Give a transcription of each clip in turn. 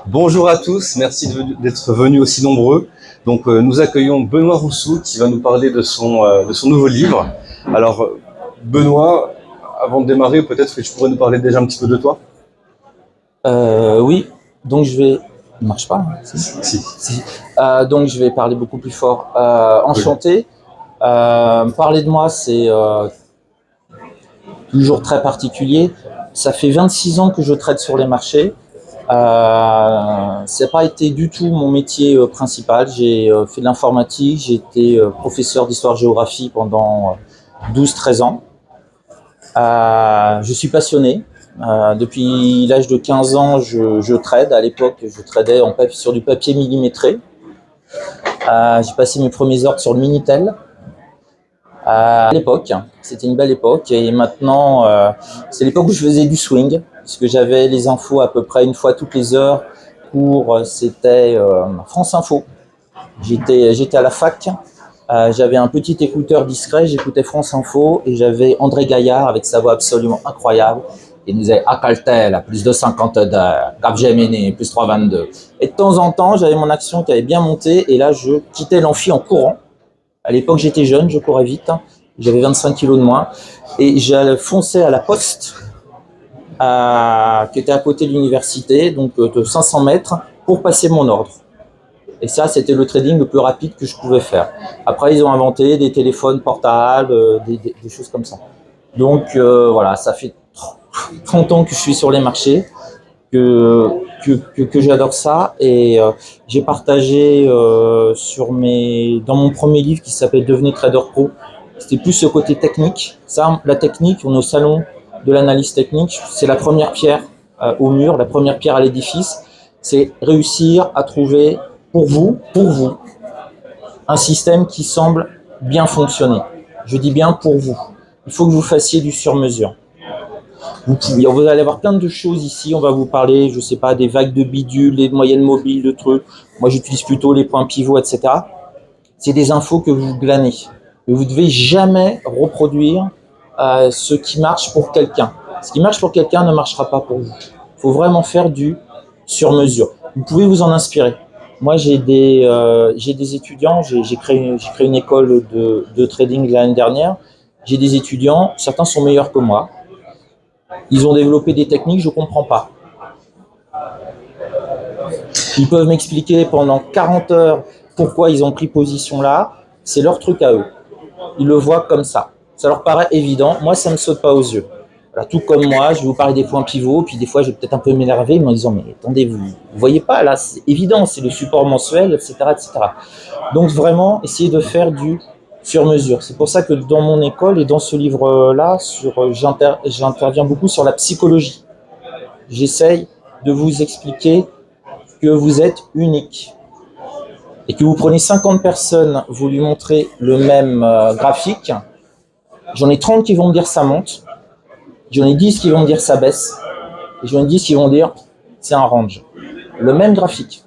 Bonjour à tous, merci d'être venus aussi nombreux. Donc nous accueillons Benoît Rousseau qui va nous parler de son nouveau livre. Alors Benoît, avant de démarrer, peut-être que tu pourrais nous parler déjà un petit peu de toi. Oui, donc je vais. Il marche pas, hein, si. Si. Si. Donc je vais parler beaucoup plus fort. Oui. Enchanté. Parler de moi, c'est toujours très particulier. Ça fait 26 ans que je traite sur les marchés. Ça n'a pas été du tout mon métier principal. J'ai fait de l'informatique, j'ai été professeur d'histoire-géographie pendant 12-13 ans. Je suis passionné. Depuis l'âge de 15 ans, je trade. À l'époque, je tradais sur du papier millimétré. J'ai passé mes premiers ordres sur le Minitel. À l'époque, c'était une belle époque. Et maintenant, c'est l'époque où je faisais du swing, parce que j'avais les infos à peu près une fois toutes les heures. C'était France Info. J'étais à la fac. J'avais un petit écouteur discret, j'écoutais France Info et j'avais André Gaillard avec sa voix absolument incroyable. Il nous disait Alcatel à plus de 52, Capgemini plus 322. Et de temps en temps, j'avais mon action qui avait bien monté et là, je quittais l'amphi en courant. À l'époque, j'étais jeune, je courais vite. J'avais 25 kilos de moins et j'allais foncer à la poste qui était à côté de l'université, donc de 500 mètres, pour passer mon ordre. Et ça, c'était le trading le plus rapide que je pouvais faire. Après, ils ont inventé des téléphones portables, des choses comme ça. Donc voilà, ça fait 30 ans que je suis sur les marchés, que j'adore ça. Et j'ai partagé dans mon premier livre qui s'appelle Devenez Trader Pro, c'était plus ce côté technique. Ça, la technique, on est au salon de l'analyse technique, c'est la première pierre au mur, la première pierre à l'édifice. C'est réussir à trouver pour vous, un système qui semble bien fonctionner. Je dis bien pour vous. Il faut que vous fassiez du sur-mesure. Vous allez avoir plein de choses ici. On va vous parler, je sais pas, des vagues de bidules, des moyennes mobiles, de trucs. Moi, j'utilise plutôt les points pivots, etc. C'est des infos que vous glanez. Mais vous ne devez jamais reproduire ce qui marche pour quelqu'un. Ce qui marche pour quelqu'un ne marchera pas pour vous. Il faut vraiment faire du sur-mesure. Vous pouvez vous en inspirer. Moi, j'ai des étudiants, j'ai créé une école de trading l'année dernière. J'ai des étudiants, certains sont meilleurs que moi. Ils ont développé des techniques, je ne comprends pas. Ils peuvent m'expliquer pendant 40 heures pourquoi ils ont pris position là. C'est leur truc à eux. Ils le voient comme ça. Ça leur paraît évident. Moi, ça ne me saute pas aux yeux. Voilà, tout comme moi, je vais vous parler des points pivots, puis des fois, je vais peut-être un peu m'énerver, mais en disant, mais attendez, vous voyez pas, là, c'est évident, c'est le support mensuel, etc., etc. Donc, vraiment, essayez de faire du sur-mesure. C'est pour ça que dans mon école et dans ce livre-là, j'interviens beaucoup sur la psychologie. J'essaye de vous expliquer que vous êtes unique et que vous prenez 50 personnes, vous lui montrez le même graphique, j'en ai 30 qui vont me dire ça monte, j'en ai 10 qui vont me dire ça baisse, et j'en ai 10 qui vont dire c'est un range. Le même graphique.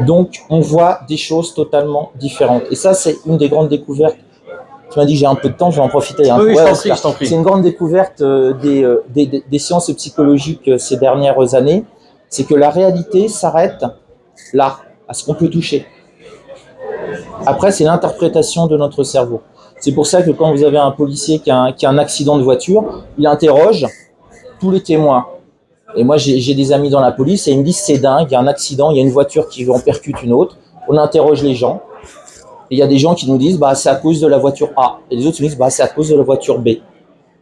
Donc, on voit des choses totalement différentes. Et ça, c'est une des grandes découvertes. Tu m'as dit que j'ai un peu de temps, je vais en profiter. Oui, oui, ouais, je t'en prie. c'est une grande découverte des sciences psychologiques ces dernières années. C'est que la réalité s'arrête là, à ce qu'on peut toucher. Après, c'est l'interprétation de notre cerveau. C'est pour ça que quand vous avez un policier qui a un accident de voiture, il interroge tous les témoins. Et moi, j'ai des amis dans la police et ils me disent c'est dingue, il y a un accident, il y a une voiture qui en percute une autre. On interroge les gens. Et il y a des gens qui nous disent bah, c'est à cause de la voiture A. Et les autres nous disent bah, c'est à cause de la voiture B.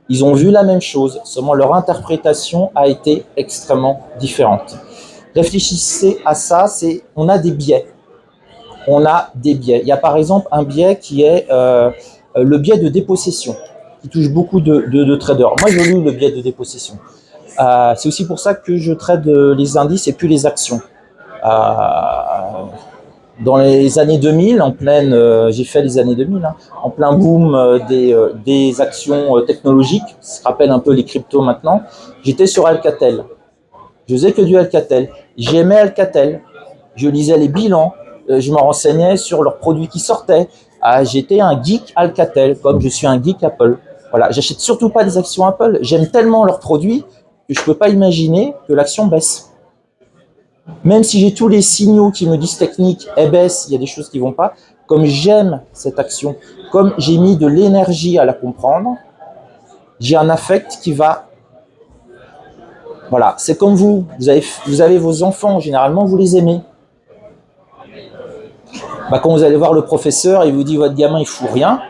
Ils ont vu la même chose, seulement leur interprétation a été extrêmement différente. Réfléchissez à ça, on a des biais. On a des biais. Il y a par exemple un biais qui est le biais de dépossession, qui touche beaucoup de traders. Moi, j'ai lu le biais de dépossession. C'est aussi pour ça que je trade les indices et plus les actions. Dans les années 2000, j'ai fait les années 2000, hein, en plein boom des actions technologiques, ça se rappelle un peu les cryptos maintenant, j'étais sur Alcatel. Je faisais que du Alcatel. J'aimais Alcatel. Je lisais les bilans, je me renseignais sur leurs produits qui sortaient. J'étais un geek Alcatel, comme je suis un geek Apple. Voilà, j'achète surtout pas des actions Apple. J'aime tellement leurs produits que je peux pas imaginer que l'action baisse. Même si j'ai tous les signaux qui me disent technique, baisse, il y a des choses qui vont pas, comme j'aime cette action, comme j'ai mis de l'énergie à la comprendre, j'ai un affect qui va... Voilà, c'est comme vous avez vos enfants, généralement vous les aimez. Bah, quand vous allez voir le professeur, il vous dit votre gamin il fout rien,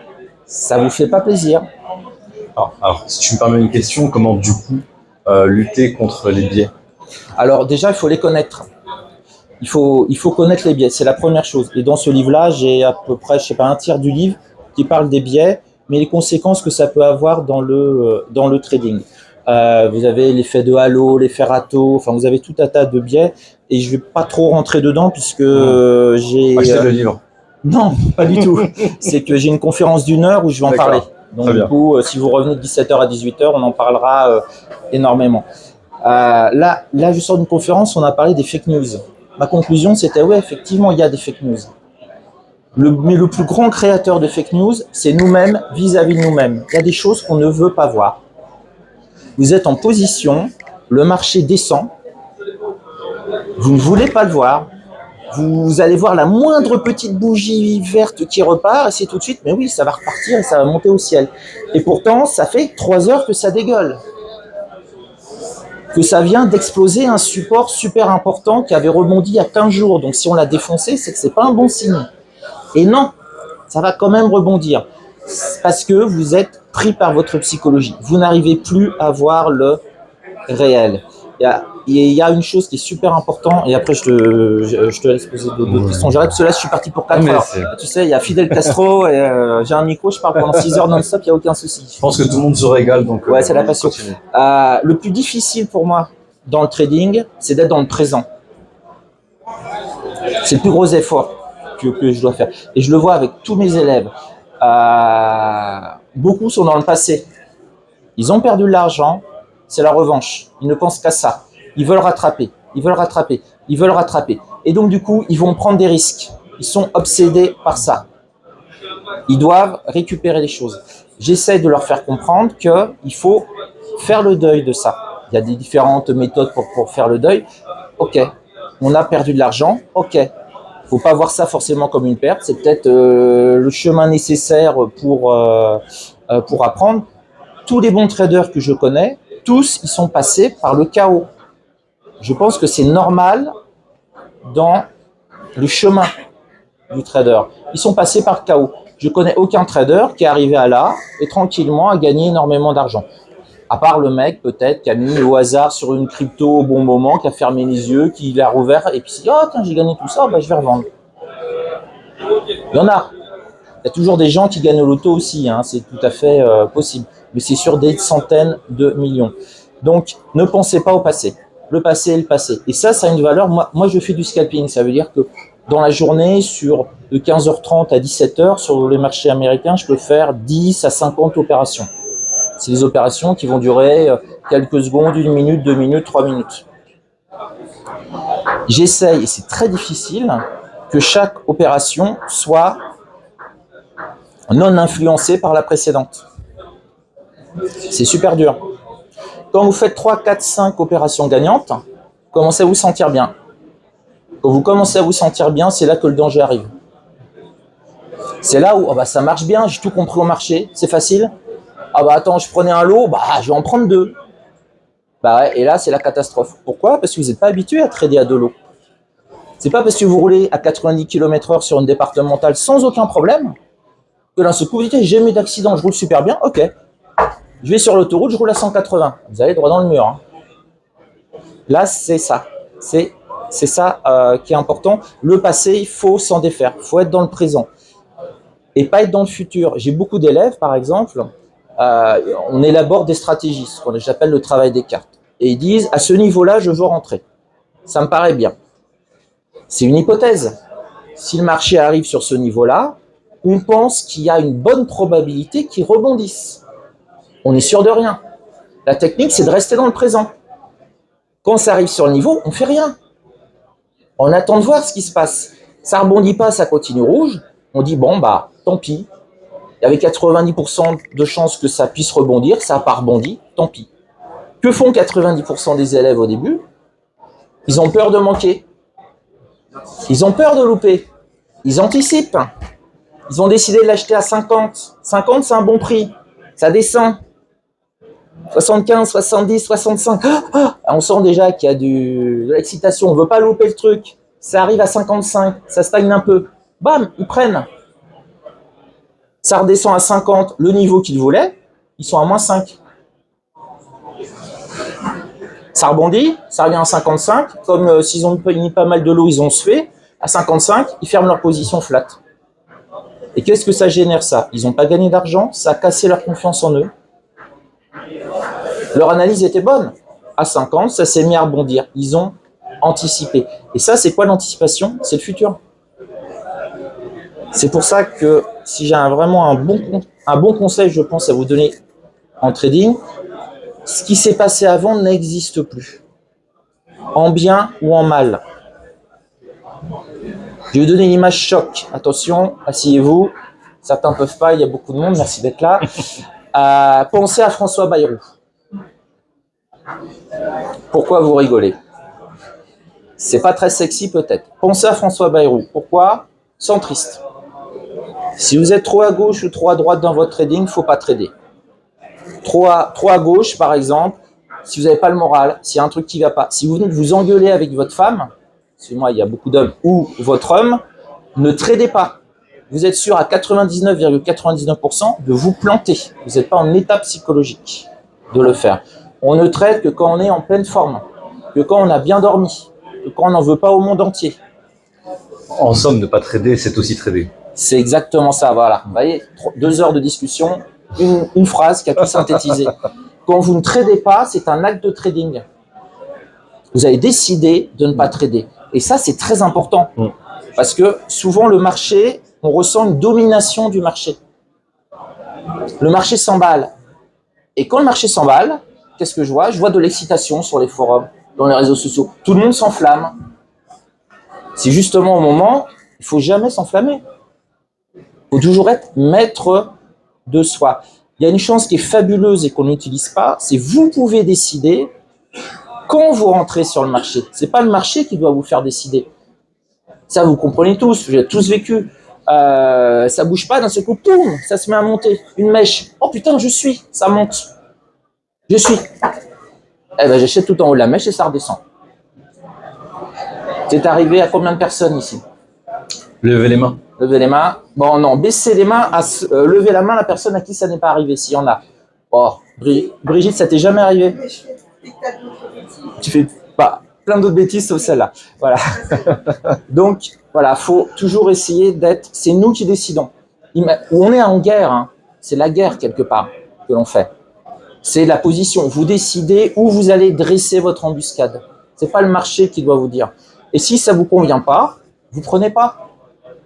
ça vous fait pas plaisir. Alors, si tu me permets une question, comment du coup lutter contre les biais? Alors déjà, il faut les connaître. Il faut connaître les biais, c'est la première chose. Et dans ce livre-là, j'ai à peu près, je sais pas, un tiers du livre qui parle des biais, mais les conséquences que ça peut avoir dans le trading. Vous avez l'effet de halo, l'effet râteau, enfin vous avez tout un tas de biais, et je vais pas trop rentrer dedans puisque j'ai... Achetez le livre. Non, pas du tout. C'est que j'ai une conférence d'1 heure où je vais en parler. Donc du coup, si vous revenez de 17h à 18h, on en parlera énormément. Là, je sors d'une conférence, on a parlé des fake news. Ma conclusion, c'était ouais, effectivement, il y a des fake news. Mais le plus grand créateur de fake news, c'est nous-mêmes vis-à-vis de nous-mêmes. Il y a des choses qu'on ne veut pas voir. Vous êtes en position, le marché descend, vous ne voulez pas le voir, vous allez voir la moindre petite bougie verte qui repart, et c'est tout de suite, mais oui, ça va repartir et ça va monter au ciel. Et pourtant, ça fait 3 heures que ça dégueule. Que ça vient d'exploser un support super important qui avait rebondi il y a 15 jours. Donc si on l'a défoncé, c'est que c'est pas un bon signe. Et non, ça va quand même rebondir. Parce que vous êtes pris par votre psychologie. Vous n'arrivez plus à voir le réel. Il y a une chose qui est super importante, et après je te laisse poser d'autres questions. J'arrête parce que là je suis parti pour 4 heures. Tu sais, il y a Fidel Castro, et j'ai un micro, je parle pendant 6 heures non-stop, il n'y a aucun souci. Je pense que tout le monde se régale, donc ouais, c'est la passion. Le plus difficile pour moi dans le trading, c'est d'être dans le présent. C'est le plus gros effort que je dois faire. Et je le vois avec tous mes élèves. Beaucoup sont dans le passé. Ils ont perdu de l'argent, c'est la revanche. Ils ne pensent qu'à ça. Ils veulent rattraper, ils veulent rattraper, ils veulent rattraper. Et donc du coup, ils vont prendre des risques. Ils sont obsédés par ça. Ils doivent récupérer les choses. J'essaie de leur faire comprendre qu'il faut faire le deuil de ça. Il y a des différentes méthodes pour faire le deuil. Ok, on a perdu de l'argent, ok. Faut pas voir ça forcément comme une perte, c'est peut-être le chemin nécessaire pour apprendre. Tous les bons traders que je connais, tous ils sont passés par le chaos. Je pense que c'est normal dans le chemin du trader. Ils sont passés par le chaos. Je connais aucun trader qui est arrivé à là et tranquillement a gagné énormément d'argent. À part le mec peut-être qui a mis au hasard sur une crypto au bon moment, qui a fermé les yeux, qui l'a rouvert et puis s'est dit oh tiens j'ai gagné tout ça, bah, je vais revendre. Il y en a. Il y a toujours des gens qui gagnent au loto aussi, hein, c'est tout à fait possible. Mais c'est sur des centaines de millions. Donc ne pensez pas au passé. Le passé est le passé. Et ça a une valeur. Moi je fais du scalping. Ça veut dire que dans la journée, de 15h30 à 17h, sur les marchés américains, je peux faire 10 à 50 opérations. C'est des opérations qui vont durer quelques secondes, 1 minute, 2 minutes, 3 minutes. J'essaye, et c'est très difficile, que chaque opération soit non influencée par la précédente. C'est super dur. Quand vous faites 3, 4, 5 opérations gagnantes, commencez à vous sentir bien. Quand vous commencez à vous sentir bien, c'est là que le danger arrive. C'est là où ça marche bien, j'ai tout compris au marché, c'est facile. Ah bah attends, je prenais un lot, je vais en prendre 2. Bah ouais, et là c'est la catastrophe. Pourquoi? Parce que vous n'êtes pas habitué à trader à 2 lots. C'est pas parce que vous roulez à 90 km/h sur une départementale sans aucun problème que d'un seul coup vous dites j'ai jamais d'accident, je roule super bien, ok. Je vais sur l'autoroute, je roule à 180. Vous allez droit dans le mur. Hein. Là c'est ça. C'est ça qui est important. Le passé, il faut s'en défaire. Il faut être dans le présent. Et pas être dans le futur. J'ai beaucoup d'élèves, par exemple, on élabore des stratégies, ce que j'appelle le travail des cartes. Et ils disent, à ce niveau-là, je veux rentrer. Ça me paraît bien. C'est une hypothèse. Si le marché arrive sur ce niveau-là, on pense qu'il y a une bonne probabilité qu'il rebondisse. On est sûr de rien. La technique, c'est de rester dans le présent. Quand ça arrive sur le niveau, on ne fait rien. On attend de voir ce qui se passe. Ça ne rebondit pas, ça continue rouge. On dit, bon, tant pis. Il y avait 90% de chances que ça puisse rebondir, ça n'a pas rebondi, tant pis. Que font 90% des élèves au début? Ils ont peur de manquer. Ils ont peur de louper. Ils anticipent. Ils ont décidé de l'acheter à 50. 50, c'est un bon prix. Ça descend. 75, 70, 65. On sent déjà qu'il y a de l'excitation. On ne veut pas louper le truc. Ça arrive à 55. Ça stagne un peu. Bam, ils prennent. Ça redescend à 50, le niveau qu'ils voulaient. Ils sont à moins 5. Ça rebondit, ça revient à 55. Comme s'ils ont mis pas mal de l'eau, ils ont sué. À 55, ils ferment leur position flat. Et qu'est-ce que ça génère, ça? Ils n'ont pas gagné d'argent, ça a cassé leur confiance en eux. Leur analyse était bonne. À 50, ça s'est mis à rebondir. Ils ont anticipé. Et ça, c'est quoi l'anticipation? C'est le futur. C'est pour ça que si j'ai vraiment un bon conseil, je pense, à vous donner en trading, ce qui s'est passé avant n'existe plus. En bien ou en mal. Je vais vous donner une image choc. Attention, asseyez-vous. Certains ne peuvent pas, il y a beaucoup de monde, merci d'être là. Pensez à François Bayrou. Pourquoi vous rigolez? C'est pas très sexy peut-être. Pensez à François Bayrou. Pourquoi? Centriste. Si vous êtes trop à gauche ou trop à droite dans votre trading, il ne faut pas trader. Trop à gauche, par exemple, si vous n'avez pas le moral, s'il y a un truc qui ne va pas, si vous venez de vous engueuler avec votre femme, excusez-moi, il y a beaucoup d'hommes, ou votre homme, ne tradez pas. Vous êtes sûr à 99,99% de vous planter. Vous n'êtes pas en état psychologique de le faire. On ne trade que quand on est en pleine forme, que quand on a bien dormi, que quand on n'en veut pas au monde entier. En somme, ne pas trader, c'est aussi trader. C'est exactement ça, voilà. Vous voyez, 2 heures de discussion, une phrase qui a tout synthétisé. Quand vous ne tradez pas, c'est un acte de trading. Vous avez décidé de ne pas trader. Et ça, c'est très important. Parce que souvent, le marché, on ressent une domination du marché. Le marché s'emballe. Et quand le marché s'emballe, qu'est-ce que je vois? Je vois de l'excitation sur les forums, dans les réseaux sociaux. Tout le monde s'enflamme. C'est justement au moment, il ne faut jamais s'enflammer. Il faut toujours être maître de soi. Il y a une chance qui est fabuleuse et qu'on n'utilise pas, c'est vous pouvez décider quand vous rentrez sur le marché. Ce n'est pas le marché qui doit vous faire décider. Ça, vous comprenez tous, vous avez tous vécu. Ça ne bouge pas d'un seul coup, poum, ça se met à monter. Une mèche. Oh putain, ça monte. Je suis. Eh ben, j'achète tout en haut de la mèche et ça redescend. C'est arrivé à combien de personnes ici? Levez les mains. Levez les mains. Bon, non, baissez les mains. Levez la main la personne à qui ça n'est pas arrivé, s'il y en a. Oh, Brigitte, ça t'est jamais arrivé? Tu fais pas plein d'autres bêtises sauf celle-là. Voilà. Donc, voilà, faut toujours essayer d'être. C'est nous qui décidons. On est en guerre. Hein. C'est la guerre quelque part que l'on fait. C'est la position. Vous décidez où vous allez dresser votre embuscade. C'est pas le marché qui doit vous dire. Et si ça vous convient pas, vous prenez pas.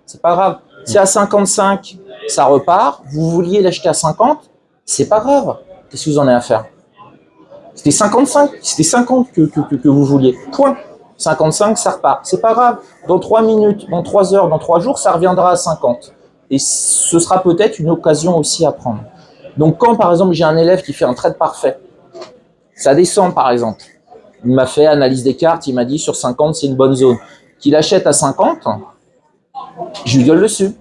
C'est pas grave. Si à 55, ça repart, vous vouliez l'acheter à 50, c'est pas grave. Qu'est-ce que vous en avez à faire? C'était 55, c'était 50 que vous vouliez. Point. 55, ça repart. C'est pas grave. Dans 3 minutes, dans 3 heures, dans 3 jours, ça reviendra à 50. Et ce sera peut-être une occasion aussi à prendre. Donc quand, par exemple, j'ai un élève qui fait un trade parfait, ça descend, par exemple. Il m'a fait analyse des cartes, il m'a dit sur 50, c'est une bonne zone. Qu'il achète à 50, je lui gueule dessus.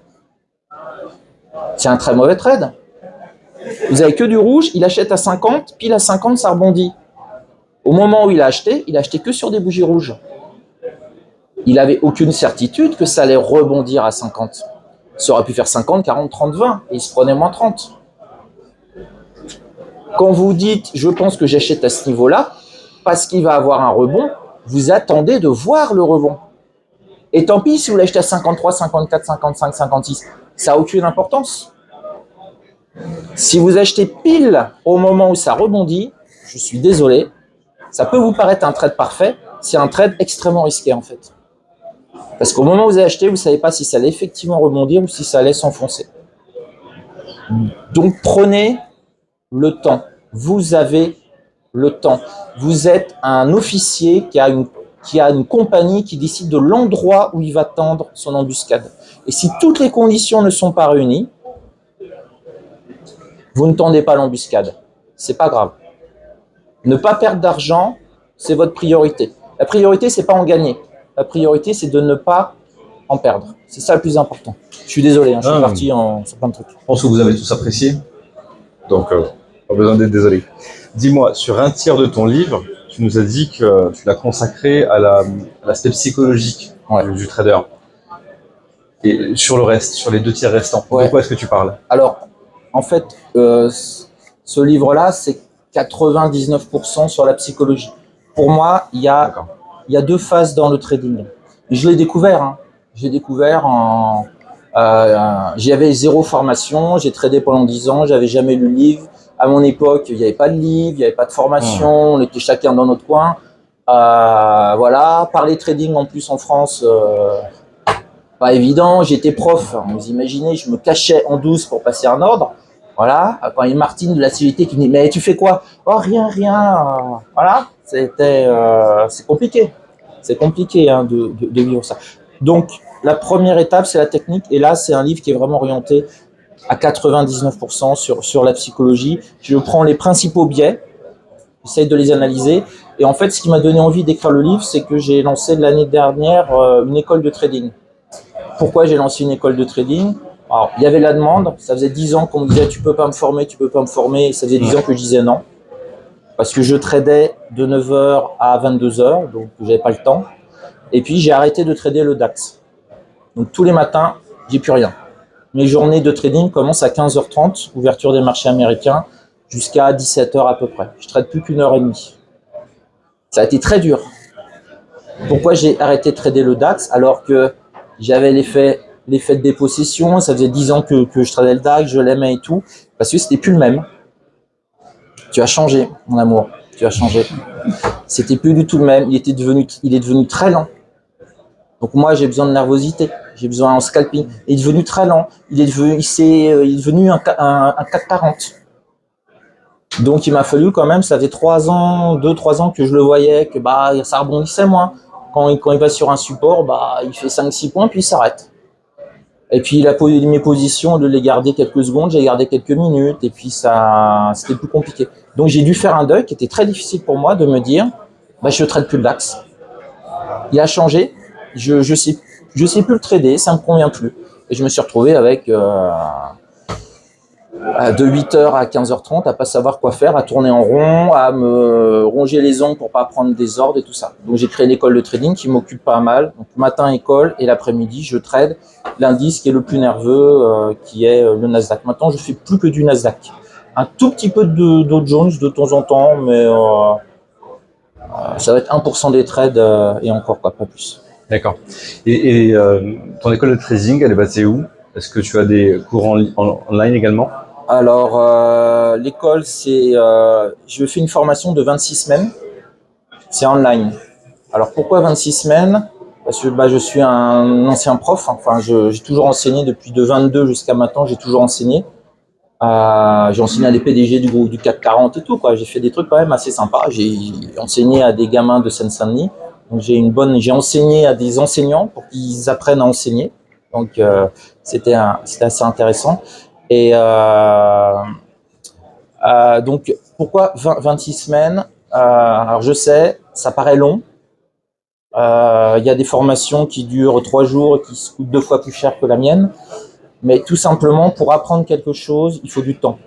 C'est un très mauvais trade. Vous avez que du rouge, il achète à 50, pile à 50, ça rebondit. Au moment où il a acheté que sur des bougies rouges. Il n'avait aucune certitude que ça allait rebondir à 50. Ça aurait pu faire 50, 40, 30, 20, et il se prenait moins 30. Quand vous dites, je pense que j'achète à ce niveau-là, parce qu'il va avoir un rebond, vous attendez de voir le rebond. Et tant pis si vous l'achetez à 53, 54, 55, 56, ça n'a aucune importance. Si vous achetez pile au moment où ça rebondit, je suis désolé, ça peut vous paraître un trade parfait, c'est un trade extrêmement risqué en fait. Parce qu'au moment où vous avez acheté, vous ne savez pas si ça allait effectivement rebondir ou si ça allait s'enfoncer. Donc prenez le temps. Vous avez le temps. Vous êtes un officier qui a une compagnie qui décide de l'endroit où il va tendre son embuscade. Et si toutes les conditions ne sont pas réunies, vous ne tendez pas l'embuscade. C'est pas grave. Ne pas perdre d'argent, c'est votre priorité. La priorité, c'est pas en gagner. La priorité, c'est de ne pas en perdre. C'est ça le plus important. Je suis désolé, je suis parti sur plein de trucs. Je pense que vous avez tous apprécié. Donc, pas besoin d'être désolé. Dis-moi, sur un tiers de ton livre, tu nous as dit que tu l'as consacré à l'aspect psychologique du trader. Et sur le reste, sur les 2 tiers restants, de quoi est-ce que tu parles? Alors, en fait, ce livre-là, c'est 99% sur la psychologie. Pour moi, il y a 2 phases dans le trading. Je l'ai découvert. J'ai découvert j'avais 0 formation, j'ai tradé pendant 10 ans, j'avais jamais lu le livre. À mon époque, il n'y avait pas de livre, il n'y avait pas de formation, on était chacun dans notre coin. Voilà, parler trading en plus en France, pas évident. J'étais prof, vous imaginez, je me cachais en douce pour passer un ordre. Voilà, quand il y a Martine de la CGT qui me dit « Mais tu fais quoi ?»« Oh, rien. » Voilà, c'est compliqué. C'est compliqué de vivre ça. Donc, la première étape, c'est la technique. Et là, c'est un livre qui est vraiment orienté à 99% sur la psychologie. Je prends les principaux biais, j'essaie de les analyser. Et en fait, ce qui m'a donné envie d'écrire le livre, c'est que j'ai lancé l'année dernière une école de trading. Pourquoi j'ai lancé une école de trading? Alors, il y avait la demande. Ça faisait 10 ans qu'on me disait « Tu peux pas me former, tu peux pas me former ». Et ça faisait 10 ans que je disais non. Parce que je tradais de 9h à 22h, donc j'avais pas le temps. Et puis, j'ai arrêté de trader le DAX. Donc, tous les matins, j'ai plus rien. Mes journées de trading commencent à 15h30, ouverture des marchés américains, jusqu'à 17h à peu près. Je trade plus qu'1 heure et demie. Ça a été très dur. Pourquoi j'ai arrêté de trader le DAX alors que j'avais l'effet de dépossession, ça faisait 10 ans que je tradais le DAX, je l'aimais et tout, parce que c'était plus le même. Tu as changé, mon amour, tu as changé. C'était plus du tout le même, il est devenu très lent. Donc moi, j'ai besoin de nervosité, j'ai besoin en scalping. Il est devenu très lent, il est devenu un CAC 40. Donc il m'a fallu quand même, ça faisait 2-3 ans que je le voyais, que ça rebondissait moins. Quand il va sur un support, il fait 5-6 points, puis il s'arrête. Et puis mes positions, de les garder quelques secondes, j'ai gardé quelques minutes, et puis c'était plus compliqué. Donc j'ai dû faire un deuil qui était très difficile pour moi, de me dire, je ne trade plus le DAX. Il a changé, je sais plus le trader, ça me convient plus. Et je me suis retrouvé avec de 8h à 15h30 à pas savoir quoi faire, à tourner en rond, à me ronger les ongles pour pas prendre des ordres et tout ça. Donc j'ai créé l'école de trading qui m'occupe pas mal. Donc matin école et l'après-midi je trade l'indice qui est le plus nerveux, qui est le Nasdaq. Maintenant je fais plus que du Nasdaq. Un tout petit peu de Dow Jones de temps en temps, mais ça va être 1% des trades et encore pas plus. D'accord. Et ton école de trading, elle est basée où? Est-ce que tu as des cours online également? Alors, l'école, je fais une formation de 26 semaines. C'est online. Alors, pourquoi 26 semaines? Parce que je suis un ancien prof. Enfin, j'ai toujours enseigné depuis de 22 jusqu'à maintenant. J'ai toujours enseigné. J'ai enseigné à des PDG du CAC 40 et tout, quoi. J'ai fait des trucs quand même assez sympas. J'ai enseigné à des gamins de Seine-Saint-Denis. Donc, j'ai enseigné à des enseignants pour qu'ils apprennent à enseigner. Donc, c'était assez intéressant. Et donc, pourquoi 26 semaines? Alors, je sais, ça paraît long. Il y a des formations qui durent 3 jours et qui se coûtent 2 fois plus cher que la mienne. Mais tout simplement, pour apprendre quelque chose, il faut du temps.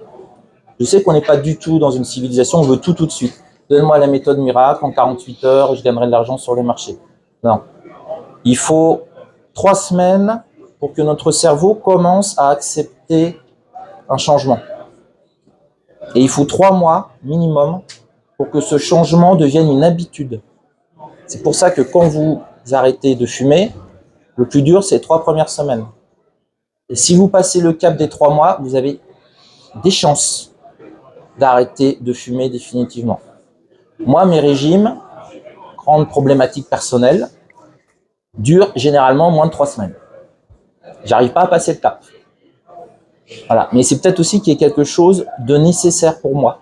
Je sais qu'on n'est pas du tout dans une civilisation, on veut tout de suite. Donne-moi la méthode miracle, en 48 heures, je gagnerai de l'argent sur le marché. Non. Il faut 3 semaines pour que notre cerveau commence à accepter un changement. Et il faut 3 mois minimum pour que ce changement devienne une habitude. C'est pour ça que quand vous arrêtez de fumer, le plus dur, c'est les 3 premières semaines. Et si vous passez le cap des 3 mois, vous avez des chances d'arrêter de fumer définitivement. Moi, mes régimes, grande problématique personnelle, durent généralement moins de 3 semaines. J'arrive pas à passer le cap. Voilà. Mais c'est peut-être aussi qu'il y ait quelque chose de nécessaire pour moi.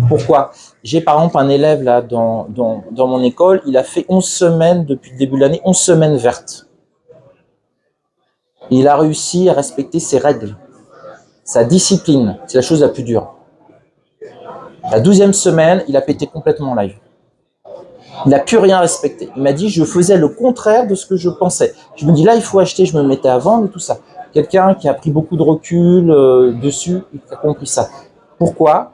Pourquoi? J'ai par exemple un élève là dans mon école, il a fait 11 semaines depuis le début de l'année, 11 semaines vertes. Il a réussi à respecter ses règles, sa discipline, c'est la chose la plus dure. La 12e semaine, il a pété complètement en live. Il n'a plus rien respecté. Il m'a dit, je faisais le contraire de ce que je pensais. Je me dis, là, il faut acheter, je me mettais à vendre et tout ça. Quelqu'un qui a pris beaucoup de recul dessus, il a compris ça. Pourquoi?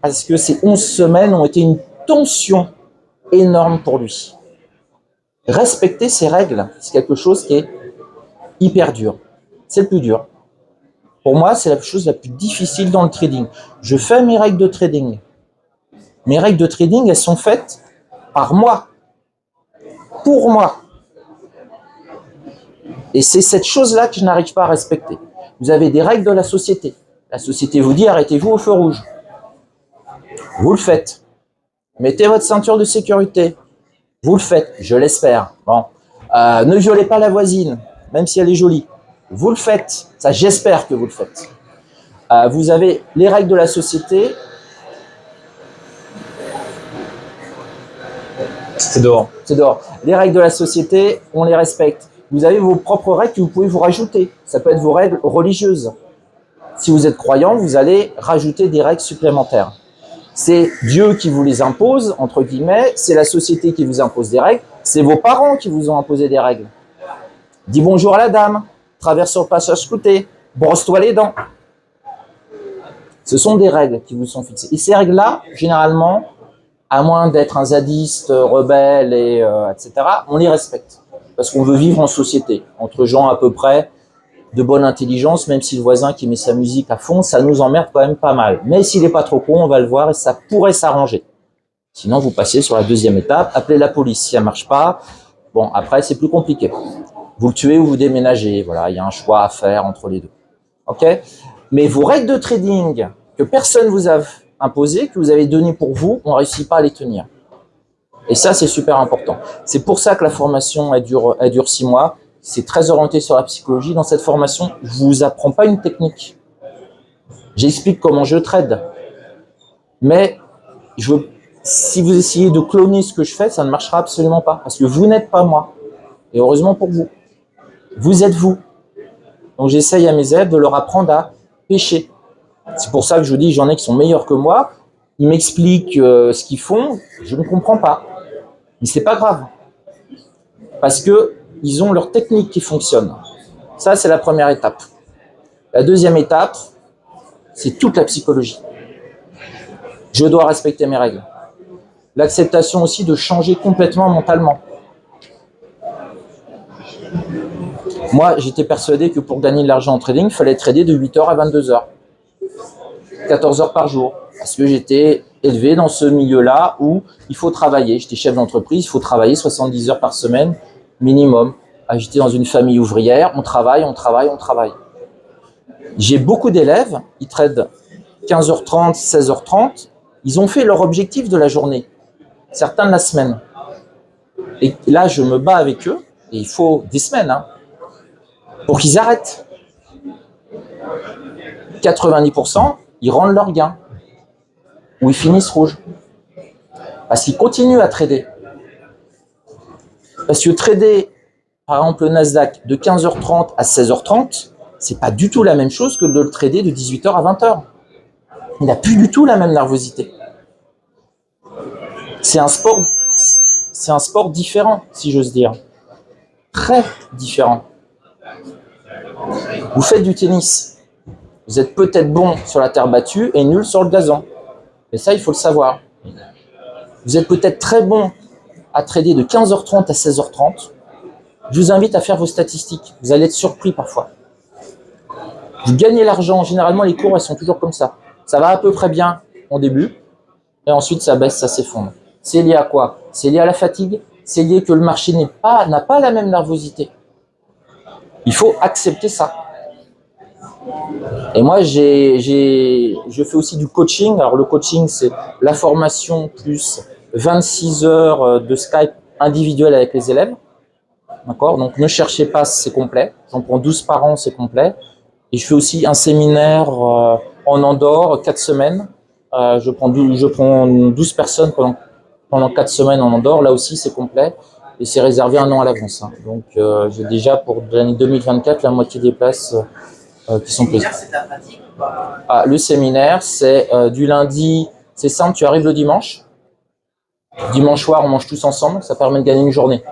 Parce que ces 11 semaines ont été une tension énorme pour lui. Respecter ses règles, c'est quelque chose qui est hyper dur. C'est le plus dur. Pour moi, c'est la chose la plus difficile dans le trading. Je fais mes règles de trading. Mes règles de trading, elles sont faites par moi, pour moi. Et c'est cette chose-là que je n'arrive pas à respecter. Vous avez des règles de la société. La société vous dit arrêtez-vous au feu rouge. Vous le faites. Mettez votre ceinture de sécurité. Vous le faites, je l'espère. Bon. Ne violez pas la voisine, même si elle est jolie. Vous le faites. Ça, j'espère que vous le faites. Vous avez les règles de la société. C'est dehors. C'est dehors. Les règles de la société, on les respecte. Vous avez vos propres règles que vous pouvez vous rajouter. Ça peut être vos règles religieuses. Si vous êtes croyant, vous allez rajouter des règles supplémentaires. C'est Dieu qui vous les impose, entre guillemets, c'est la société qui vous impose des règles, c'est vos parents qui vous ont imposé des règles. Dis bonjour à la dame, traverse sur le passage clouté, brosse-toi les dents. Ce sont des règles qui vous sont fixées. Et ces règles-là, généralement, à moins d'être un zadiste, rebelle, etc., on les respecte. Parce qu'on veut vivre en société, entre gens à peu près de bonne intelligence, même si le voisin qui met sa musique à fond, ça nous emmerde quand même pas mal. Mais s'il n'est pas trop con, on va le voir et ça pourrait s'arranger. Sinon, vous passez sur la deuxième étape, appelez la police. Si ça ne marche pas, bon, après, c'est plus compliqué. Vous le tuez ou vous déménagez. Voilà, il y a un choix à faire entre les deux. OK? Mais vos règles de trading que personne vous a imposées, que vous avez données pour vous, on ne réussit pas à les tenir. Et ça, c'est super important. C'est pour ça que la formation, elle dure 6 mois. C'est très orienté sur la psychologie. Dans cette formation, je ne vous apprends pas une technique. J'explique comment je trade. Mais si vous essayez de cloner ce que je fais, ça ne marchera absolument pas. Parce que vous n'êtes pas moi. Et heureusement pour vous. Vous êtes vous. Donc j'essaye à mes élèves de leur apprendre à pêcher. C'est pour ça que je vous dis, j'en ai qui sont meilleurs que moi. Ils m'expliquent ce qu'ils font. Je ne comprends pas. Mais c'est pas grave. Parce que ils ont leur technique qui fonctionne. Ça, c'est la première étape. La deuxième étape, c'est toute la psychologie. Je dois respecter mes règles. L'acceptation aussi de changer complètement mentalement. Moi, j'étais persuadé que pour gagner de l'argent en trading, il fallait trader de 8h à 22h. 14 heures par jour. Parce que j'étais élevé dans ce milieu-là où il faut travailler. J'étais chef d'entreprise, il faut travailler 70 heures par semaine minimum. J'étais dans une famille ouvrière, on travaille. J'ai beaucoup d'élèves, ils tradent 15h30, 16h30, ils ont fait leur objectif de la journée, certains de la semaine. Et là, je me bats avec eux, et il faut des semaines, pour qu'ils arrêtent. 90%, ils rendent leur gain, ou ils finissent rouge. Parce qu'ils continuent à trader. Parce que trader, par exemple, le Nasdaq de 15h30 à 16h30, c'est pas du tout la même chose que de le trader de 18h à 20h. Il n'a plus du tout la même nervosité. C'est un sport différent, si j'ose dire. Très différent. Vous faites du tennis. Vous êtes peut-être bon sur la terre battue et nul sur le gazon. Et ça, il faut le savoir. Vous êtes peut-être très bon à trader de 15h30 à 16h30. Je vous invite à faire vos statistiques. Vous allez être surpris parfois. Vous gagnez l'argent. Généralement, les cours, elles sont toujours comme ça. Ça va à peu près bien au début. Et ensuite, ça baisse, ça s'effondre. C'est lié à quoi? C'est lié à la fatigue. C'est lié que le marché n'a pas la même nervosité. Il faut accepter ça. Et moi, je fais aussi du coaching. Alors, le coaching, c'est la formation plus 26 heures de Skype individuel avec les élèves. D'accord? Donc, ne cherchez pas, c'est complet. J'en prends 12 par an, c'est complet. Et je fais aussi un séminaire en Andorre, 4 semaines. Je prends 12 personnes pendant 4 semaines en Andorre. Là aussi, c'est complet. Et c'est réservé 1 an à l'avance. Donc, j'ai déjà pour l'année 2024 la moitié des places qui sont prises. Le séminaire, c'est du lundi. C'est simple, tu arrives le dimanche. Dimanche soir, on mange tous ensemble, ça permet de gagner une journée.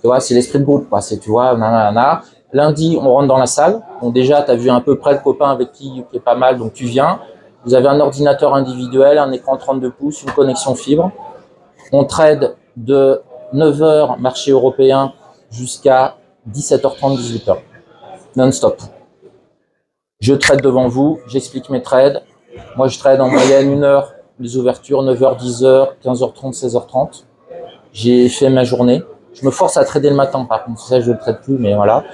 Tu vois, c'est l'esprit de groupe, quoi. C'est, tu vois, nanana. Lundi, on rentre dans la salle. Donc déjà, tu as vu à peu près le copain avec qui est pas mal, donc tu viens. Vous avez un ordinateur individuel, un écran 32 pouces, une connexion fibre. On trade de 9h marché européen jusqu'à 17h30, 18h. Non-stop. Je trade devant vous, j'explique mes trades. Moi, je trade en moyenne 1 heure, les ouvertures, 9h, 10h, 15h30, 16h30. J'ai fait ma journée. Je me force à trader le matin, par contre, ça, je ne le trade plus, mais voilà.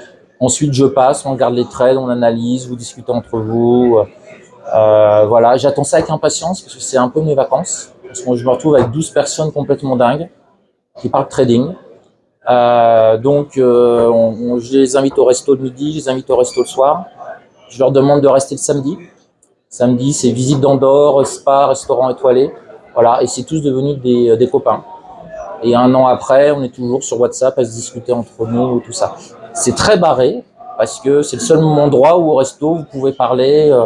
Ensuite, je passe, on regarde les trades, on analyse, vous discutez entre vous. Voilà, j'attends ça avec impatience parce que c'est un peu mes vacances. Parce que je me retrouve avec 12 personnes complètement dingues qui parlent trading. Je les invite au resto le midi, je les invite au resto le soir. Je leur demande de rester le samedi. Samedi, c'est visite d'Andorre, spa, restaurant étoilé. Voilà, et c'est tous devenus des copains. Et 1 an après, on est toujours sur WhatsApp à se discuter entre nous, tout ça. C'est très barré, parce que c'est le seul endroit où au resto, vous pouvez parler.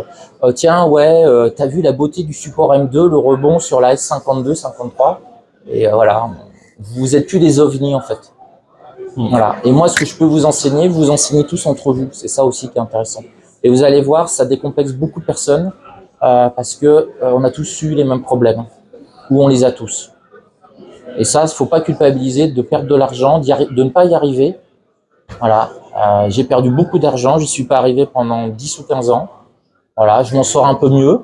Tiens, ouais, t'as vu la beauté du support M2, le rebond sur la S52, 53. Et voilà, vous êtes plus des ovnis, en fait. Voilà. Et moi, ce que je peux vous enseignez tous entre vous. C'est ça aussi qui est intéressant. Et vous allez voir, ça décomplexe beaucoup de personnes, parce que on a tous eu les mêmes problèmes, ou on les a tous. Et ça, il ne faut pas culpabiliser de perdre de l'argent, de ne pas y arriver. Voilà. J'ai perdu beaucoup d'argent, je n'y suis pas arrivé pendant 10 ou 15 ans. Voilà, je m'en sors un peu mieux.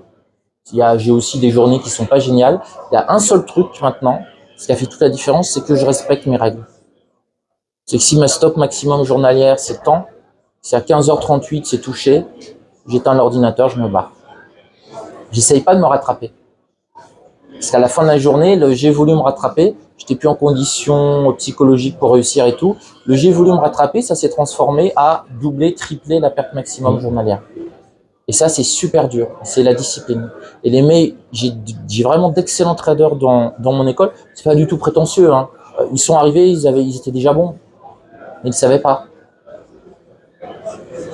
J'ai aussi des journées qui ne sont pas géniales. Il y a un seul truc maintenant, ce qui a fait toute la différence, c'est que je respecte mes règles. C'est que si ma stop maximum journalière, c'est tant, si à 15h38 c'est touché, j'éteins l'ordinateur, je me barre. J'essaye pas de me rattraper. Parce qu'à la fin de la journée, j'ai voulu me rattraper, j'étais plus en condition psychologique pour réussir et tout. Le j'ai voulu me rattraper, ça s'est transformé à doubler, tripler la perte maximum journalière. Et ça, c'est super dur, c'est la discipline. Et j'ai vraiment d'excellents traders dans mon école. C'est pas du tout prétentieux, hein. Ils sont arrivés, ils étaient déjà bons, mais ils ne savaient pas.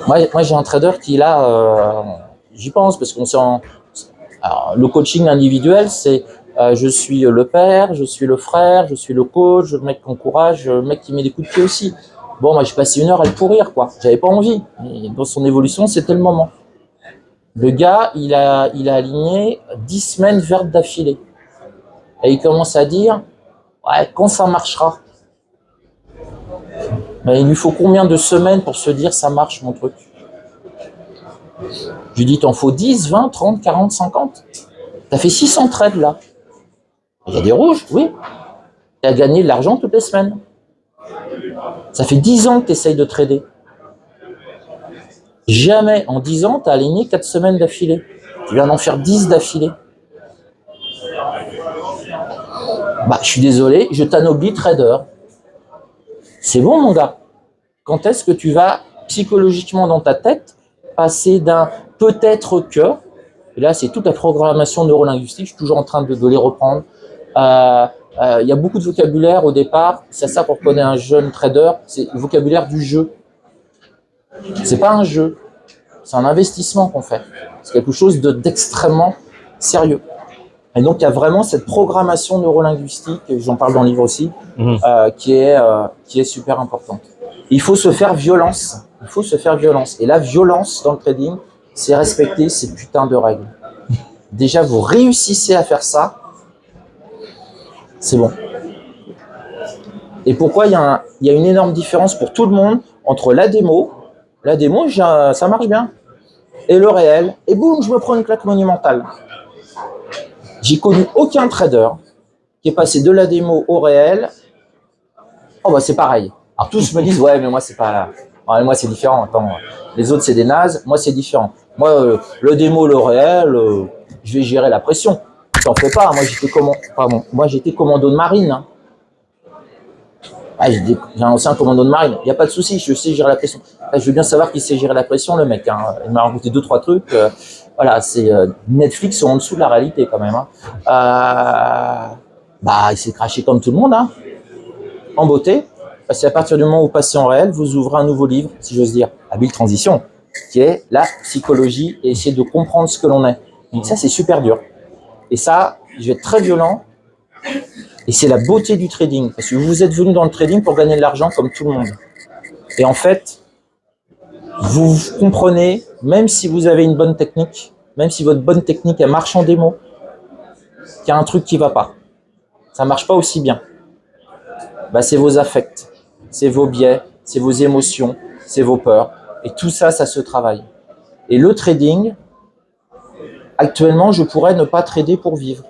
Moi, j'ai un trader qui là, j'y pense parce qu'on s'est Alors, le coaching individuel, c'est je suis le père, je suis le frère, je suis le coach, le mec qui encourage, le mec qui met des coups de pied aussi. Bon, moi, j'ai passé 1 heure à le pourrir, quoi. J'avais pas envie. Et dans son évolution, c'était le moment. Le gars, il a aligné 10 semaines vertes d'affilée. Et il commence à dire, ouais, quand ça marchera. Mais il lui faut combien de semaines pour se dire, ça marche, mon truc? Je lui dis, t'en faut 10, 20, 30, 40, 50. T'as fait 600 trades, là. Il y a des rouges, oui. Tu as gagné de l'argent toutes les semaines. Ça fait 10 ans que tu essayes de trader. Jamais en 10 ans, tu as aligné 4 semaines d'affilée. Tu viens d'en faire 10 d'affilée. Bah, je suis désolé, je t'anoblis trader. C'est bon, mon gars. Quand est-ce que tu vas, psychologiquement dans ta tête, passer d'un peut-être que, et là, c'est toute la programmation neurolinguistique, je suis toujours en train de les reprendre. Il y a beaucoup de vocabulaire au départ. C'est ça pour connaître un jeune trader, c'est le vocabulaire du jeu. C'est pas un jeu, c'est un investissement qu'on fait. C'est quelque chose d'extrêmement sérieux. Et donc il y a vraiment cette programmation neurolinguistique, et j'en parle dans le livre aussi, qui est super importante. Il faut se faire violence. Il faut se faire violence. Et la violence dans le trading, c'est respecter ces putains de règles. Déjà, vous réussissez à faire ça, c'est bon. Et pourquoi il y a une énorme différence pour tout le monde entre la démo, ça marche bien, et le réel, et boum, je me prends une claque monumentale. J'ai connu aucun trader qui est passé de la démo au réel. Oh bah c'est pareil. Alors tous me disent ouais mais moi c'est pas, ouais, moi c'est différent. Attends, les autres c'est des nazes, moi c'est différent. Moi le démo, le réel, je vais gérer la pression. T'en fais pas. Moi j'étais commando de marine. Hein. Ah, j'ai un ancien commando de marine. Il y a pas de souci, je sais gérer la pression. Là, je veux bien savoir qu'il sait gérer la pression, le mec. Hein. Il m'a raconté 2-3 trucs. Voilà, c'est Netflix sont en dessous de la réalité quand même. Hein. Bah, il s'est craché comme tout le monde, hein. En beauté. Parce qu'à partir du moment où vous passez en réel, vous ouvrez un nouveau livre, si j'ose dire, Habile Transition, qui est la psychologie et essayer de comprendre ce que l'on est. Et ça, c'est super dur. Et ça, je vais être très violent. Et c'est la beauté du trading, parce que vous êtes venu dans le trading pour gagner de l'argent comme tout le monde. Et en fait, vous comprenez, même si vous avez une bonne technique, même si votre bonne technique elle marche en démo, qu'il y a un truc qui ne va pas. Ça ne marche pas aussi bien. Bah, c'est vos affects, c'est vos biais, c'est vos émotions, c'est vos peurs. Et tout ça, ça se travaille. Et le trading, actuellement, je pourrais ne pas trader pour vivre.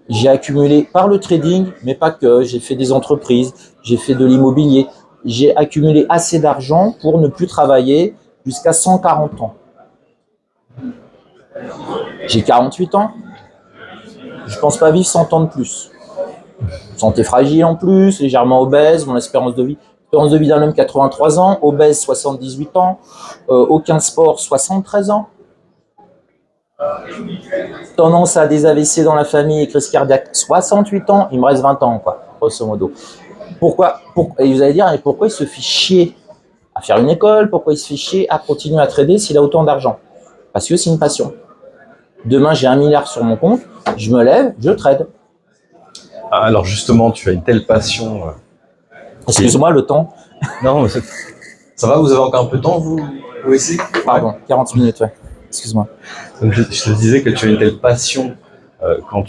J'ai accumulé par le trading, mais pas que. J'ai fait des entreprises, j'ai fait de l'immobilier. J'ai accumulé assez d'argent pour ne plus travailler jusqu'à 140 ans. J'ai 48 ans. Je pense pas vivre 100 ans de plus. Santé fragile en plus, légèrement obèse, mon espérance de vie d'un homme 83 ans, obèse 78 ans, aucun sport 73 ans. Tendance à des AVC dans la famille et crise cardiaque 68 ans, il me reste 20 ans quoi, grosso modo. Pourquoi et vous allez dire, pourquoi il se fait chier à faire une école, pourquoi il se fait chier à continuer à trader s'il a autant d'argent? Parce que c'est une passion. Demain, j'ai 1 milliard sur mon compte, je me lève, je trade. Alors justement, tu as une telle passion. Excuse-moi, le temps. Non, mais ça va, vous avez encore un peu de temps, vous aussi? Pardon, 40 minutes, ouais. Excuse-moi. Donc je te disais que tu as une telle passion quand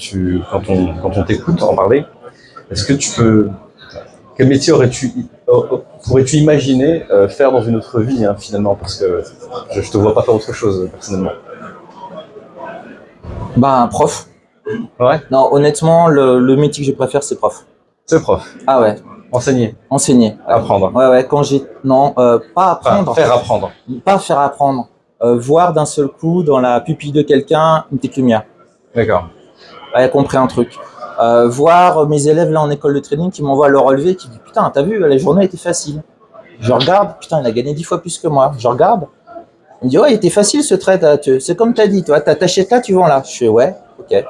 on t'écoute en parler. Est-ce que tu peux... Quel métier pourrais-tu imaginer faire dans une autre vie, hein, finalement? Parce que je ne te vois pas faire autre chose, personnellement. Bah, prof. Ouais. Non, honnêtement, le métier que je préfère, c'est prof. C'est prof. Ah ouais. Enseigner. Enseigner. Apprendre. Ouais, quand j'ai... Non, pas apprendre. Enfin, faire apprendre. Pas faire apprendre. Voir d'un seul coup, dans la pupille de quelqu'un, une petite lumière. D'accord. Elle a compris un truc. Voir mes élèves là en école de trading qui m'envoient le relevé, qui disent « Putain, t'as vu, la journée était facile. » Je regarde, putain, il a gagné 10 fois plus que moi. Je regarde. Il me dit « Ouais, il était facile ce trade. C'est comme t'as dit, toi, t'achètes là, tu vends là. » Je fais « Ouais, ok. »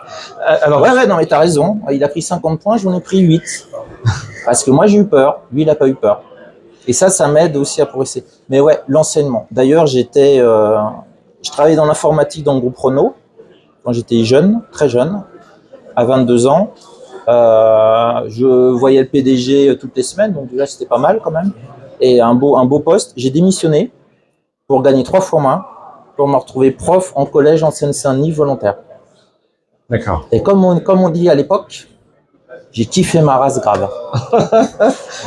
Alors, ouais, non, mais t'as raison. Il a pris 50 points, j'en ai pris 8. Parce que moi, j'ai eu peur. Lui, il n'a pas eu peur. Et ça m'aide aussi à progresser. Mais ouais, l'enseignement. D'ailleurs, je travaillais dans l'informatique dans le groupe Renault quand j'étais jeune, très jeune, à 22 ans. Je voyais le PDG toutes les semaines, donc là, c'était pas mal quand même. Et un beau poste. J'ai démissionné pour gagner 3 fois moins, pour me retrouver prof en collège en Seine-Saint-Denis volontaire. D'accord. Et comme on dit à l'époque, j'ai kiffé ma race grave.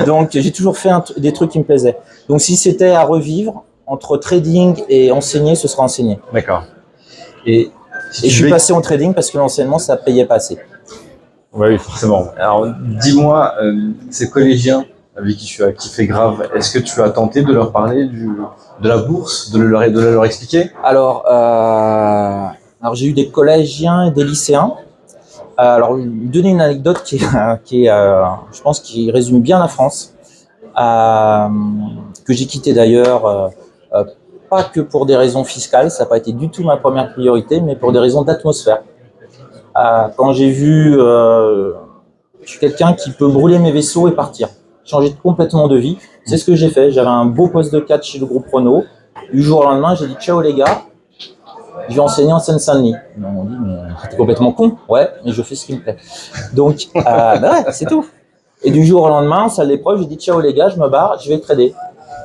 Donc, j'ai toujours fait des trucs qui me plaisaient. Donc, si c'était à revivre, entre trading et enseigner, ce sera enseigner. D'accord. Et je suis passé en trading parce que l'enseignement, ça payait pas assez. Oui, forcément. Alors, dis-moi, ces collégiens avec qui tu as kiffé grave, est-ce que tu as tenté de leur parler de la bourse, de leur expliquer? Alors, j'ai eu des collégiens et des lycéens. Alors, donner une anecdote qui est je pense, qui résume bien la France, que j'ai quitté d'ailleurs, pas que pour des raisons fiscales, ça n'a pas été du tout ma première priorité, mais pour des raisons d'atmosphère. Quand j'ai vu, je suis quelqu'un qui peut brûler mes vaisseaux et partir, changer complètement de vie. C'est ce que j'ai fait. J'avais un beau poste de cadre chez le groupe Renault. Du jour au lendemain, j'ai dit ciao les gars. Je vais enseigner en Seine-Saint-Denis. Ils m'ont dit, mais t'es complètement con. Ouais, mais je fais ce qui me plaît. Donc, ouais, c'est tout. Et du jour au lendemain, en salle d'épreuve, j'ai dit, ciao les gars, je me barre, je vais trader.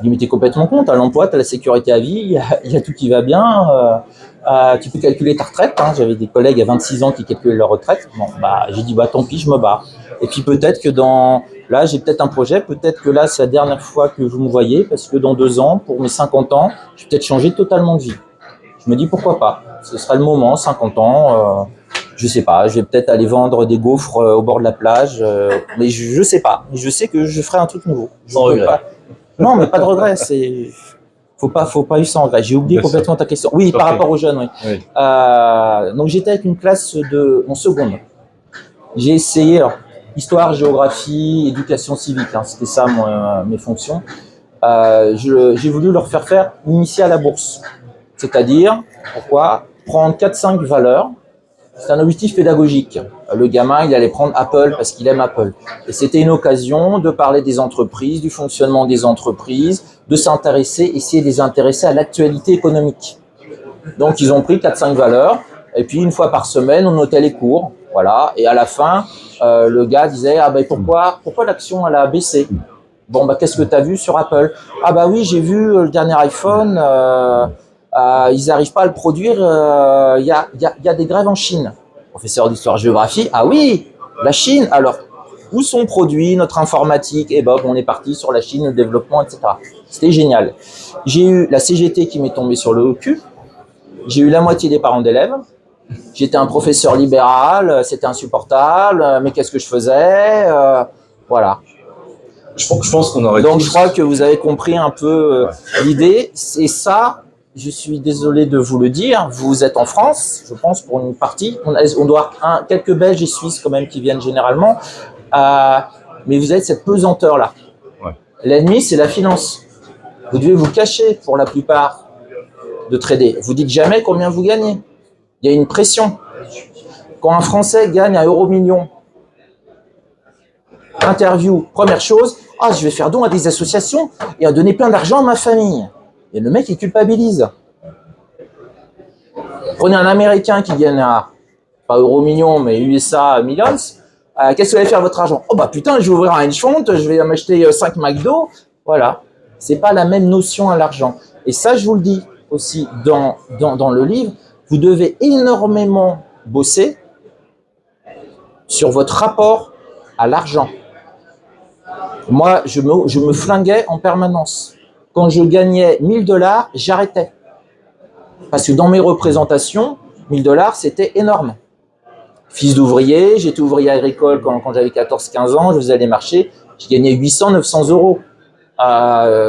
Ils dit, mais t'es complètement con, t'as l'emploi, t'as la sécurité à vie, il y a tout qui va bien. Tu peux calculer ta retraite. Hein. J'avais des collègues à 26 ans qui calculaient leur retraite. Bon, j'ai dit, tant pis, je me barre. Et puis peut-être que là, j'ai peut-être un projet, peut-être que là, c'est la dernière fois que vous me voyez, parce que dans 2 ans, pour mes 50 ans, je vais peut-être changer totalement de vie. Je me dis pourquoi pas, ce sera le moment, 50 ans, je sais pas, je vais peut-être aller vendre des gaufres au bord de la plage, mais je sais pas, je sais que je ferai un truc nouveau. Sans regret. Non, mais pas de regret, faut pas eu sans regret. J'ai oublié complètement ta question. Oui, par rapport aux jeunes, oui. Donc j'étais avec une classe en seconde. J'ai essayé, histoire, géographie, éducation civique, hein, c'était ça mes fonctions. J'ai voulu leur faire initier à la bourse. C'est-à-dire, pourquoi prendre 4-5 valeurs, c'est un objectif pédagogique. Le gamin, il allait prendre Apple parce qu'il aime Apple. Et c'était une occasion de parler des entreprises, du fonctionnement des entreprises, de essayer de les intéresser à l'actualité économique. Donc, ils ont pris 4-5 valeurs, et puis une fois par semaine, on notait les cours. Voilà. Et à la fin, le gars disait, ah ben pourquoi l'action elle a baissé? Bon, bah, qu'est-ce que tu as vu sur Apple? Ah bah oui, j'ai vu le dernier iPhone, ils n'arrivent pas à le produire, y a des grèves en Chine. Professeur d'histoire-géographie, ah oui, la Chine, alors, où sont produits notre informatique? Et ben, on est parti sur la Chine, le développement, etc. C'était génial. J'ai eu la CGT qui m'est tombée sur le cul, j'ai eu la moitié des parents d'élèves, j'étais un professeur libéral, c'était insupportable, mais qu'est-ce que je faisais? Voilà. Je pense qu'on aurait Donc tous... je crois que vous avez compris un peu l'idée. Et ça, je suis désolé de vous le dire, vous êtes en France, je pense, pour une partie. On doit avoir quelques Belges et Suisses quand même qui viennent généralement. Mais vous avez cette pesanteur-là. Ouais. L'ennemi, c'est la finance. Vous devez vous cacher pour la plupart de trader. Vous dites jamais combien vous gagnez. Il y a une pression. Quand un Français gagne un euro-million, interview, première chose, je vais faire don à des associations et à donner plein d'argent à ma famille. Et le mec, il culpabilise. Prenez un Américain qui gagne pas euro million, mais USA millions. Qu'est-ce que vous allez faire votre argent? Oh bah putain, je vais ouvrir un hedge fund, je vais m'acheter 5 McDo. Voilà. C'est pas la même notion à l'argent. Et ça, je vous le dis aussi dans le livre, vous devez énormément bosser sur votre rapport à l'argent. Moi, je me flinguais en permanence. Quand je gagnais 1 000 $, j'arrêtais. Parce que dans mes représentations, 1 000 $, c'était énorme. Fils d'ouvrier, j'étais ouvrier agricole quand j'avais 14-15 ans, je faisais les marchés, je gagnais 800-900 euros.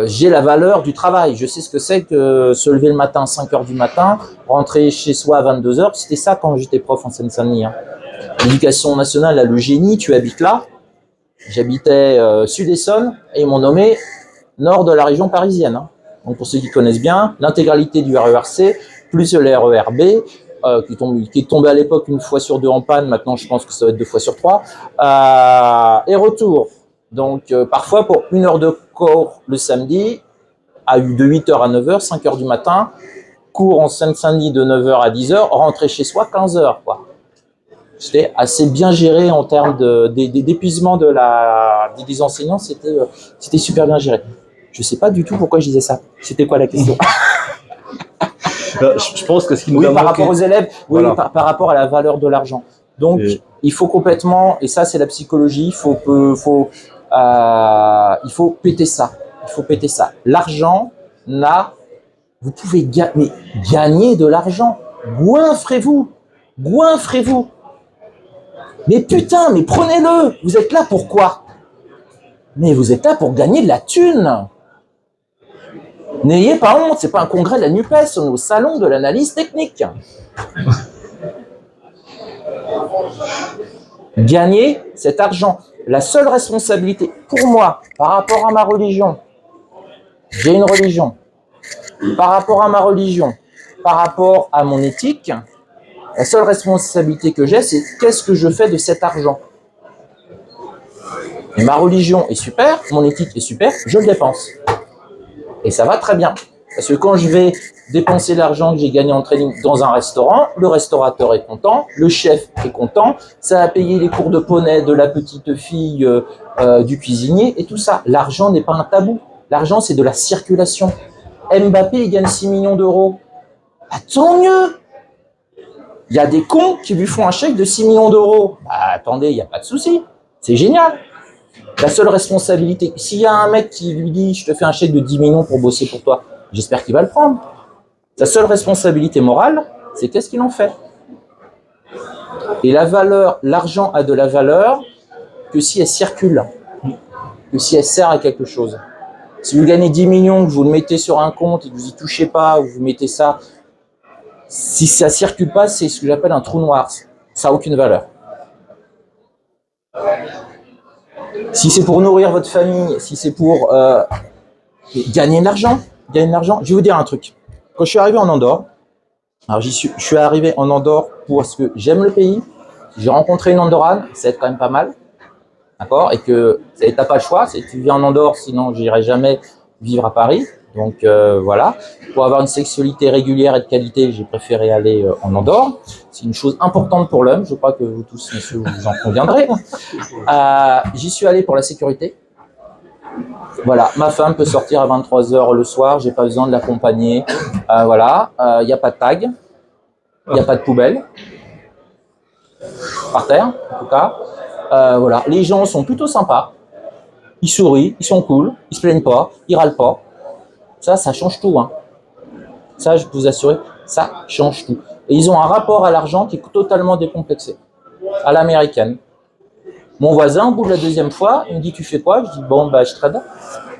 J'ai la valeur du travail. Je sais ce que c'est que se lever le matin à 5 heures du matin, rentrer chez soi à 22 heures. C'était ça quand j'étais prof en Seine-Saint-Denis. L'éducation nationale a le génie, tu habites là. J'habitais Sud-Essonne et ils m'ont nommé nord de la région parisienne. Donc pour ceux qui connaissent bien, l'intégralité du RERC, plus le RERB, qui est tombé à l'époque 1 fois sur 2 en panne, maintenant je pense que ça va être 2 fois sur 3, et retour. Donc parfois pour 1 heure de cours le samedi, de 8h à 9h, 5h du matin, cours en Seine-Saint-Denis de 9h à 10h, rentrer chez soi 15h, quoi. C'était assez bien géré en termes d'épuisement des enseignants, c'était super bien géré. Je ne sais pas du tout pourquoi je disais ça. C'était quoi la question? Je pense que ce qui nous a par manqué... rapport aux élèves, Voilà. oui, par rapport à la valeur de l'argent. Donc, il faut complètement, et ça c'est la psychologie, il faut péter ça. Il faut péter ça. L'argent vous pouvez gagner de l'argent. Goinfrez-vous. Goinfrez-vous. Mais putain, mais prenez-le. Vous êtes là pour quoi? Mais vous êtes là pour gagner de la thune. N'ayez pas honte, c'est pas un congrès de la NUPES, on est au salon de l'analyse technique. Gagnez cet argent. La seule responsabilité pour moi, par rapport à ma religion, j'ai une religion, par rapport à ma religion, par rapport à mon éthique, la seule responsabilité que j'ai, c'est qu'est-ce que je fais de cet argent. Et ma religion est super, mon éthique est super, je le dépense. Et ça va très bien. Parce que quand je vais dépenser l'argent que j'ai gagné en trading dans un restaurant, le restaurateur est content, le chef est content, ça a payé les cours de poney de la petite fille du cuisinier et tout ça. L'argent n'est pas un tabou. L'argent, c'est de la circulation. Mbappé, il gagne 6 millions d'euros. Bah, tant mieux. Il y a des cons qui lui font un chèque de 6 millions d'euros. Bah, attendez, il n'y a pas de souci. C'est génial. La seule responsabilité, s'il y a un mec qui lui dit « je te fais un chèque de 10 millions pour bosser pour toi », j'espère qu'il va le prendre. Sa seule responsabilité morale, c'est qu'est-ce qu'il en fait. Et la valeur, l'argent a de la valeur que si elle circule, que si elle sert à quelque chose. Si vous gagnez 10 millions, que vous le mettez sur un compte et que vous n'y touchez pas, ou vous mettez ça, si ça ne circule pas, c'est ce que j'appelle un trou noir. Ça n'a aucune valeur. Si c'est pour nourrir votre famille, si c'est pour gagner de l'argent, je vais vous dire un truc. Quand je suis arrivé en Andorre, alors je suis arrivé en Andorre parce que j'aime le pays, j'ai rencontré une Andorrane, c'est quand même pas mal, d'accord, et que t'as pas le choix, c'est que tu vis en Andorre, sinon j'irai jamais vivre à Paris. Donc voilà, pour avoir une sexualité régulière et de qualité, j'ai préféré aller en Andorre. C'est une chose importante pour l'homme, je crois que vous tous, messieurs, vous en conviendrez. J'y suis allé pour la sécurité. Voilà, ma femme peut sortir à 23h le soir, j'ai pas besoin de l'accompagner. Voilà, il n'y a pas de tag, il n'y a pas de poubelle, par terre en tout cas. Voilà, les gens sont plutôt sympas, ils sourient, ils sont cool, ils se plaignent pas, ils râlent pas. Ça change tout, hein. Ça, je peux vous assurer, ça change tout. Et ils ont un rapport à l'argent qui est totalement décomplexé, à l'américaine. Mon voisin, au bout de la deuxième fois, il me dit, tu fais quoi? Je dis, bon, bah, je trade.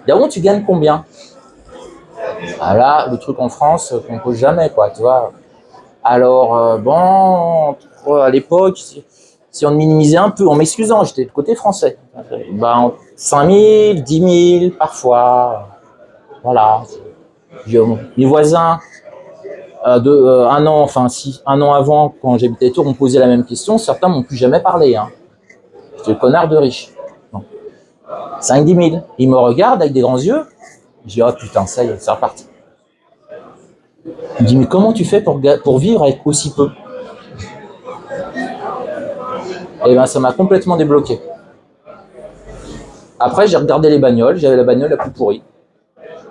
Il dit, ah bon, tu gagnes combien? Ah là, le truc en France qu'on ne pose jamais, quoi, tu vois. Alors, bon, à l'époque, si on minimisait un peu, en m'excusant, j'étais de côté français, ben, 5 000, 10 000, parfois, voilà. Mes voisins, un an avant, quand j'habitais à Tours, on me posait la même question, certains m'ont plus jamais parlé, hein. J'étais le connard de riche. 5-10 000. Ils me regardent avec des grands yeux. Je dis, oh putain, ça y est, c'est reparti. Il me dit, mais comment tu fais pour vivre avec aussi peu? Et ben, ça m'a complètement débloqué. Après, j'ai regardé les bagnoles. J'avais la bagnole la plus pourrie.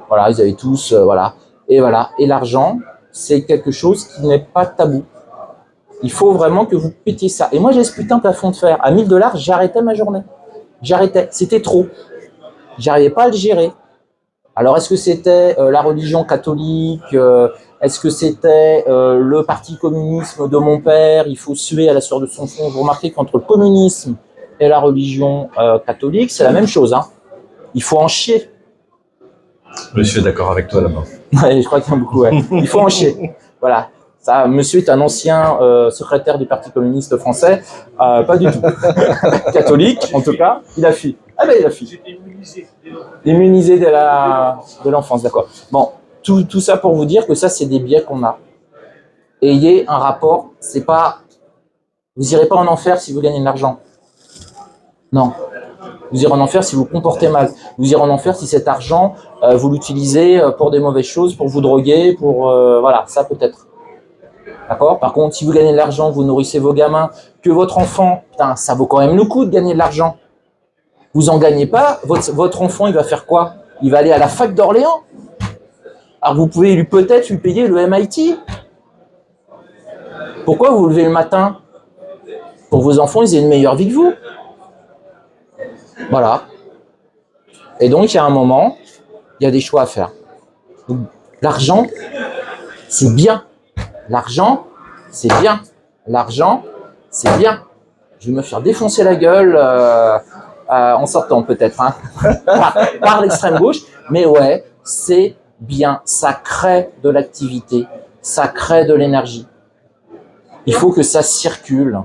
Voilà, ils avaient tous, voilà. Et voilà. Et l'argent, c'est quelque chose qui n'est pas tabou. Il faut vraiment que vous pétiez ça. Et moi, j'ai ce putain de plafond de fer. À 1 000 $, j'arrêtais ma journée. J'arrêtais. C'était trop. J'arrivais pas à le gérer. Alors, est-ce que c'était la religion catholique? Est-ce que c'était le parti communisme de mon père? Il faut suer à la sueur de son front. Vous remarquez qu'entre le communisme et la religion catholique, c'est la même chose, hein. Il faut en chier. Je suis d'accord avec toi là-bas. Ouais, je crois qu'il y en a beaucoup, ouais. Il faut en chier. Voilà. Ça, monsieur est un ancien secrétaire du Parti communiste français. Pas du tout. Catholique, en tout cas. Il a fui. Ah ben, il a fui. J'étais immunisé de l'enfance, d'accord. Bon, tout ça pour vous dire que ça, c'est des biais qu'on a. Ayez un rapport. C'est pas... Vous irez pas en enfer si vous gagnez de l'argent. Non. Vous irez en enfer si vous vous comportez mal. Vous irez en enfer si cet argent, vous l'utilisez pour des mauvaises choses, pour vous droguer, pour... voilà, ça peut-être. D'accord? Par contre, si vous gagnez de l'argent, vous nourrissez vos gamins, que votre enfant, putain, ça vaut quand même le coup de gagner de l'argent. Vous en gagnez pas, votre enfant, il va faire quoi? Il va aller à la fac d'Orléans. Alors vous pouvez peut-être lui payer le MIT. Pourquoi vous vous levez le matin? Pour vos enfants, ils aient une meilleure vie que vous. Voilà. Et donc, il y a un moment, il y a des choix à faire. L'argent, c'est bien. L'argent, c'est bien. L'argent, c'est bien. Je vais me faire défoncer la gueule en sortant peut-être, hein, par l'extrême gauche. Mais ouais, c'est bien. Ça crée de l'activité. Ça crée de l'énergie. Il faut que ça circule.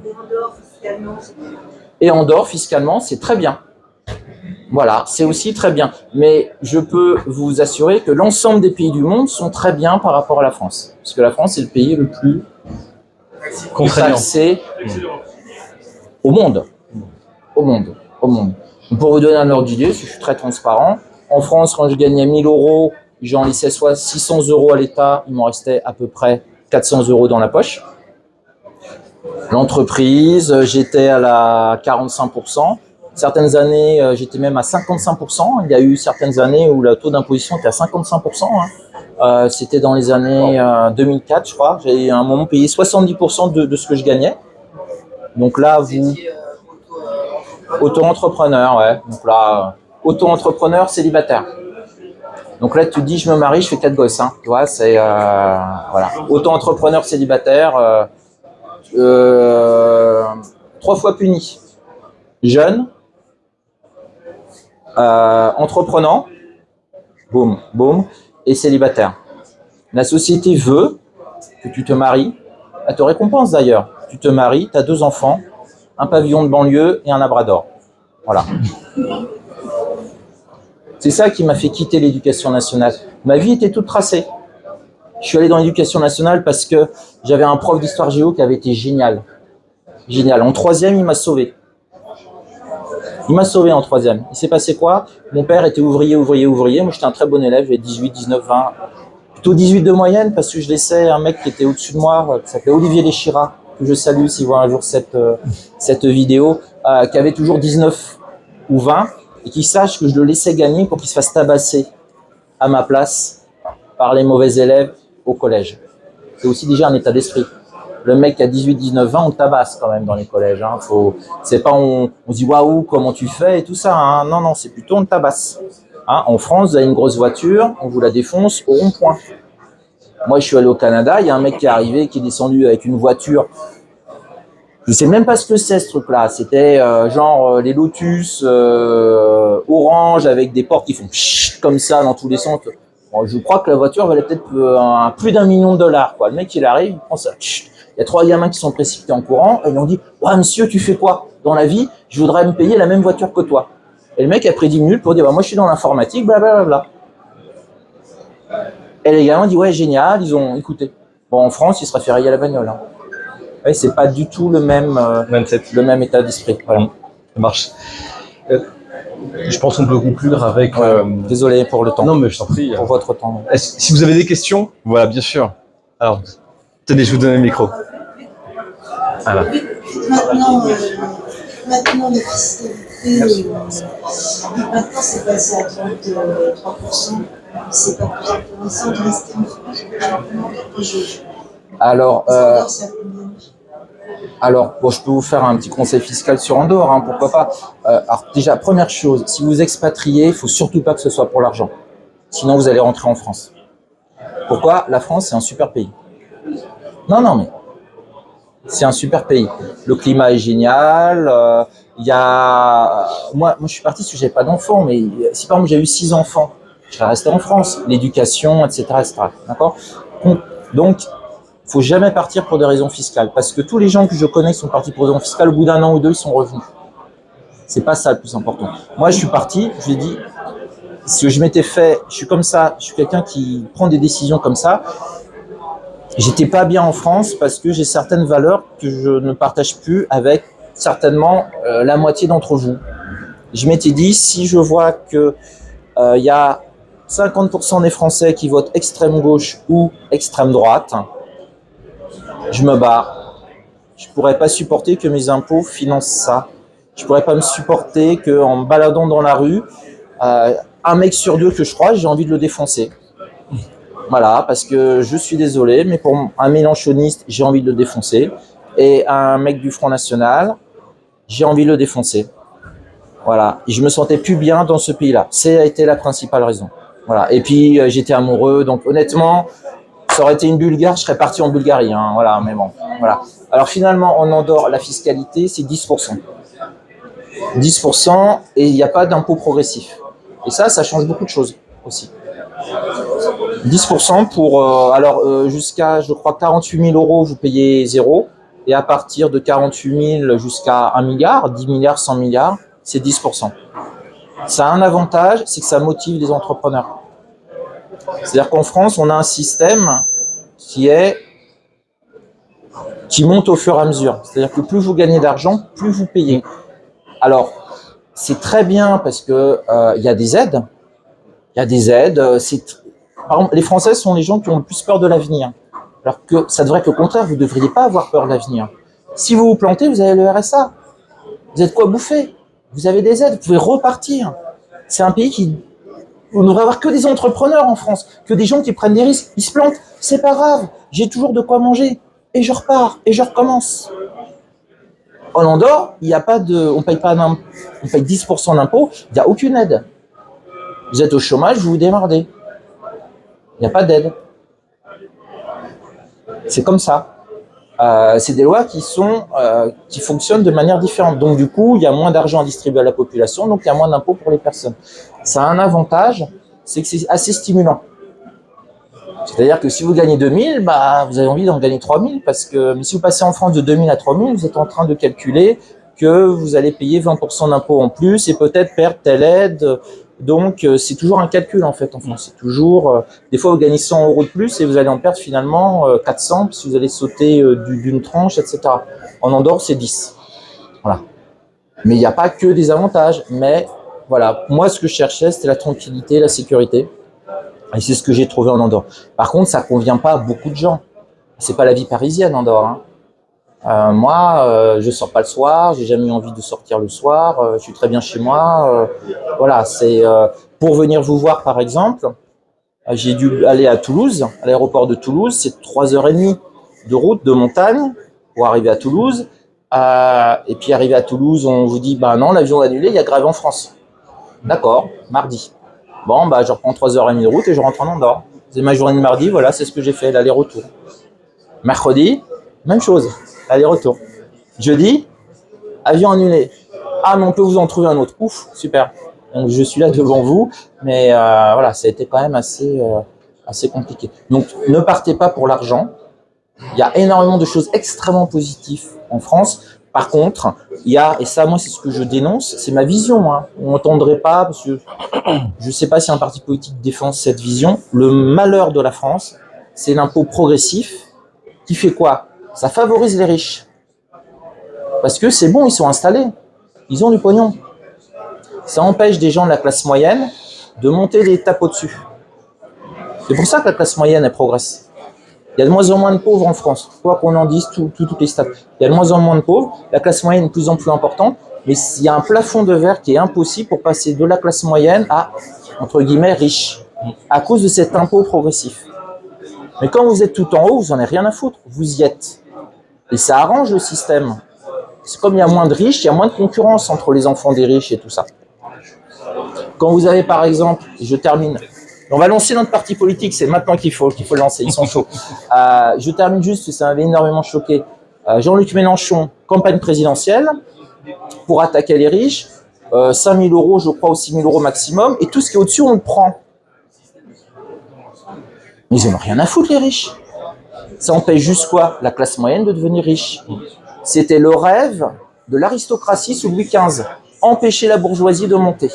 Et en dehors, fiscalement, c'est très bien. Voilà, c'est aussi très bien. Mais je peux vous assurer que l'ensemble des pays du monde sont très bien par rapport à la France. Parce que la France est le pays le plus taxé au monde. Au monde. Au monde. Pour vous donner un ordre d'idée, je suis très transparent. En France, quand je gagnais 1 000 €, j'en laissais soit 600 € à l'État, il m'en restait à peu près 400 € dans la poche. L'entreprise, j'étais à la 45%. Certaines années, j'étais même à 55%. Il y a eu certaines années où le taux d'imposition était à 55%. Hein. C'était dans les années 2004, je crois. J'ai à un moment payé 70% de ce que je gagnais. Donc là, vous... Auto-entrepreneur, ouais. Donc là, auto-entrepreneur célibataire. Donc là, tu te dis, je me marie, je fais 4 gosses. Hein. Tu vois, c'est... voilà. Auto-entrepreneur célibataire, 3 fois puni. Jeune, entreprenant, boum, boum, et célibataire. La société veut que tu te maries, elle te récompense d'ailleurs. Tu te maries, tu as 2 enfants, un pavillon de banlieue et un labrador. Voilà. C'est ça qui m'a fait quitter l'éducation nationale. Ma vie était toute tracée. Je suis allé dans l'éducation nationale parce que j'avais un prof d'histoire géo qui avait été génial. Génial. En 3e, il m'a sauvé. Il m'a sauvé en troisième. Il s'est passé quoi? Mon père était ouvrier. Moi, j'étais un très bon élève. J'ai 18, 19, 20. Plutôt 18 de moyenne parce que je laissais un mec qui était au-dessus de moi, qui s'appelait Olivier Léchira, que je salue s'il voit un jour cette vidéo, qui avait toujours 19 ou 20 et qui sache que je le laissais gagner pour qu'il se fasse tabasser à ma place par les mauvais élèves au collège. C'est aussi déjà un état d'esprit. Le mec qui a 18, 19, 20, on le tabasse quand même dans les collèges. Hein. C'est pas on dit waouh, comment tu fais et tout ça. Hein. Non, non, c'est plutôt on le tabasse. Hein. En France, vous avez une grosse voiture, on vous la défonce au rond-point. Moi, je suis allé au Canada, il y a un mec qui est arrivé, qui est descendu avec une voiture. Je sais même pas ce que c'est ce truc-là. C'était les Lotus orange avec des portes qui font comme ça dans tous les sens. Bon, je crois que la voiture valait peut-être plus d'1 million de dollars. Quoi. Le mec, il arrive, il prend ça. Il y a 3 gamins qui sont précipités en courant et ils lui ont dit « Ouais, monsieur, tu fais quoi dans la vie? Je voudrais me payer la même voiture que toi. » Et le mec a pris 10 minutes pour dire bah, « Moi, je suis dans l'informatique, blablabla. » Et les gamins disent « Ouais, génial, ils ont écouté. » Bon, en France, ils se référaient à la bagnole. Hein. Ouais, c'est pas du tout le même état d'esprit. Voilà. Ça marche. Je pense qu'on peut conclure avec... Désolé pour le temps. Non, mais je t'en prie. Pour votre temps. Si vous avez des questions, voilà, bien sûr. Alors, tenez, je vous donne le micro. Voilà. Maintenant, la fiscalité, maintenant c'est passé à 33%. C'est pas plus intéressant de rester en France Alors, bon, je peux vous faire un petit conseil fiscal sur Andorre, hein, pourquoi pas. Alors déjà, première chose, si vous expatriez, il faut surtout pas que ce soit pour l'argent. Sinon, vous allez rentrer en France. Pourquoi? La France, c'est un super pays. Non, mais c'est un super pays. Le climat est génial. Moi, je suis parti parce que j'avais pas d'enfants, mais si par exemple j'ai eu 6 enfants, je serais resté en France. L'éducation, etc., etc. D'accord? Donc, faut jamais partir pour des raisons fiscales, parce que tous les gens que je connais qui sont partis pour des raisons fiscales, au bout d'1 an ou 2, ils sont revenus. C'est pas ça le plus important. Moi, je suis parti, je lui ai dit, ce que je m'étais fait, je suis comme ça, je suis quelqu'un qui prend des décisions comme ça. J'étais pas bien en France parce que j'ai certaines valeurs que je ne partage plus avec certainement la moitié d'entre vous. Je m'étais dit, si je vois que y a 50% des Français qui votent extrême gauche ou extrême droite, je me barre. Je pourrais pas supporter que mes impôts financent ça. Je pourrais pas me supporter qu'en me baladant dans la rue, un mec sur 2 que je croise, j'ai envie de le défoncer. Voilà, parce que je suis désolé, mais pour un mélenchoniste, j'ai envie de le défoncer. Et un mec du Front National, j'ai envie de le défoncer. Voilà, et je me sentais plus bien dans ce pays-là. Ça a été la principale raison. Voilà, et puis j'étais amoureux, donc honnêtement, ça aurait été une Bulgare, je serais parti en Bulgarie. Hein, voilà, mais bon, voilà. Alors finalement, en Andorre, la fiscalité, c'est 10%. 10% et il n'y a pas d'impôt progressif. Et ça change beaucoup de choses aussi. 10% pour, jusqu'à, je crois, 48 000 euros, vous payez 0. Et à partir de 48 000 jusqu'à 1 milliard, 10 milliards, 100 milliards, c'est 10%. Ça a un avantage, c'est que ça motive les entrepreneurs. C'est-à-dire qu'en France, on a un système qui monte au fur et à mesure. C'est-à-dire que plus vous gagnez d'argent, plus vous payez. Alors, c'est très bien parce que y a des aides. Il y a des aides. Par exemple, les Français sont les gens qui ont le plus peur de l'avenir. Alors que ça devrait être le contraire, vous ne devriez pas avoir peur de l'avenir. Si vous vous plantez, vous avez le RSA. Vous êtes quoi bouffer? Vous avez des aides, vous pouvez repartir. C'est un pays qui... On ne devrait avoir que des entrepreneurs en France, que des gens qui prennent des risques. Ils se plantent, c'est pas grave, j'ai toujours de quoi manger. Et je repars, et je recommence. En Andorre, il n'y a pas de... On paye 10% d'impôts, il n'y a aucune aide. Vous êtes au chômage, vous vous démerdez. Il n'y a pas d'aide. C'est comme ça. C'est des lois qui fonctionnent de manière différente. Donc du coup, il y a moins d'argent à distribuer à la population, donc il y a moins d'impôts pour les personnes. Ça a un avantage, c'est que c'est assez stimulant. C'est-à-dire que si vous gagnez 2000, vous avez envie d'en gagner 3000, mais si vous passez en France de 2000 à 3000, vous êtes en train de calculer que vous allez payer 20% d'impôts en plus et peut-être perdre telle aide. Donc, c'est toujours un calcul, en fait, en France. C'est toujours, des fois, vous gagnez 100 euros de plus et vous allez en perdre finalement 400 si vous allez sauter d'une tranche, etc. En Andorre, c'est 10. Voilà. Mais il n'y a pas que des avantages. Mais voilà, moi, ce que je cherchais, c'était la tranquillité, la sécurité. Et c'est ce que j'ai trouvé en Andorre. Par contre, ça ne convient pas à beaucoup de gens. C'est pas la vie parisienne, Andorre. Moi, je sors pas le soir, j'ai jamais eu envie de sortir le soir, je suis très bien chez moi. Voilà, c'est pour venir vous voir, par exemple, j'ai dû aller à Toulouse, à l'aéroport de Toulouse, c'est 3h30 de route de montagne pour arriver à Toulouse. Et puis arriver à Toulouse, on vous dit, bah non, l'avion est annulé, il y a grève en France. D'accord, mardi. Bon, bah je reprends 3h30 de route et je rentre en Andorre. C'est ma journée de mardi, voilà, c'est ce que j'ai fait, l'aller-retour. Mercredi, même chose, aller-retour. Jeudi, avion annulé. Ah, mais on peut vous en trouver un autre. Ouf, super. Donc je suis là devant vous, mais voilà, ça a été quand même assez compliqué. Donc ne partez pas pour l'argent. Il y a énormément de choses extrêmement positives en France. Par contre, il y a, et ça moi c'est ce que je dénonce, c'est ma vision. On n'entendrait pas, parce que je ne sais pas si un parti politique défend cette vision. Le malheur de la France, c'est l'impôt progressif qui fait quoi? Ça favorise les riches. Parce que c'est bon, ils sont installés. Ils ont du pognon. Ça empêche des gens de la classe moyenne de monter des étapes au-dessus. C'est pour ça que la classe moyenne, elle progresse. Il y a de moins en moins de pauvres en France. Quoi qu'on en dise, toutes les stats. Il y a de moins en moins de pauvres. La classe moyenne est de plus en plus importante. Mais il y a un plafond de verre qui est impossible pour passer de la classe moyenne à, entre guillemets, riche. À cause de cet impôt progressif. Mais quand vous êtes tout en haut, vous n'en avez rien à foutre. Vous y êtes. Et ça arrange le système. C'est comme il y a moins de riches, il y a moins de concurrence entre les enfants des riches et tout ça. Quand vous avez par exemple, et je termine, on va lancer notre parti politique, c'est maintenant qu'il faut le lancer, ils sont chauds. Je termine juste, ça m'avait énormément choqué. Jean-Luc Mélenchon, campagne présidentielle, pour attaquer les riches, 5 000 euros, je crois, ou 6 000 euros maximum, et tout ce qui est au-dessus, on le prend. Mais ils n'en ont rien à foutre, les riches. Ça empêche juste quoi? La classe moyenne de devenir riche. C'était le rêve de l'aristocratie sous Louis XV. Empêcher la bourgeoisie de monter.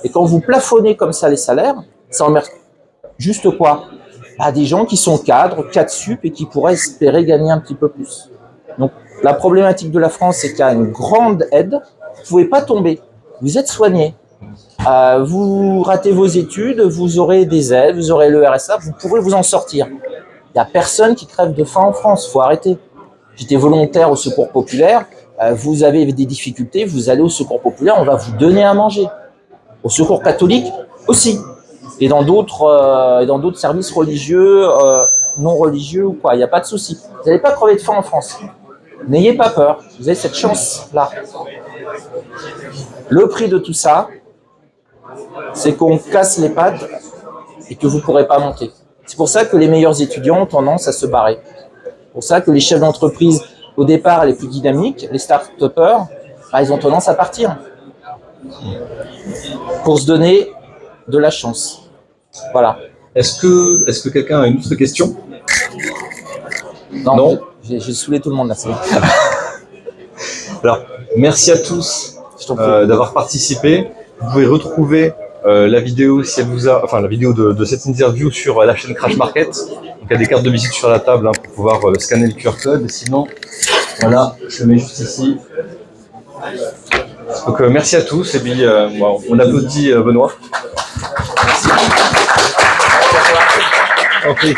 Et quand vous plafonnez comme ça les salaires, ça emmerde juste quoi? Des gens qui sont cadres sup et qui pourraient espérer gagner un petit peu plus. Donc la problématique de la France, c'est qu'il y a une grande aide. Vous ne pouvez pas tomber. Vous êtes soigné. Vous ratez vos études, vous aurez des aides, vous aurez le RSA, vous pourrez vous en sortir. Il n'y a personne qui crève de faim en France, il faut arrêter. J'étais volontaire au Secours Populaire, vous avez des difficultés, vous allez au Secours Populaire, on va vous donner à manger. Au Secours Catholique aussi. Et dans d'autres services religieux, non religieux ou quoi, il n'y a pas de souci. Vous n'allez pas crever de faim en France. N'ayez pas peur, vous avez cette chance-là. Le prix de tout ça, c'est qu'on casse les pattes et que vous ne pourrez pas monter. C'est pour ça que les meilleurs étudiants ont tendance à se barrer. C'est pour ça que les chefs d'entreprise, au départ, les plus dynamiques, les start-upers, ils ont tendance à partir. Pour se donner de la chance. Voilà. Est-ce que quelqu'un a une autre question? Non. J'ai saoulé tout le monde là. C'est bon. Alors, merci à tous d'avoir participé. Vous pouvez retrouver la vidéo, si elle vous a, enfin la vidéo de cette interview sur la chaîne Crash Market. Donc il y a des cartes de visite sur la table pour pouvoir scanner le QR code. Et sinon, voilà, je le mets juste ici. Donc merci à tous et puis on applaudit Benoît. Merci.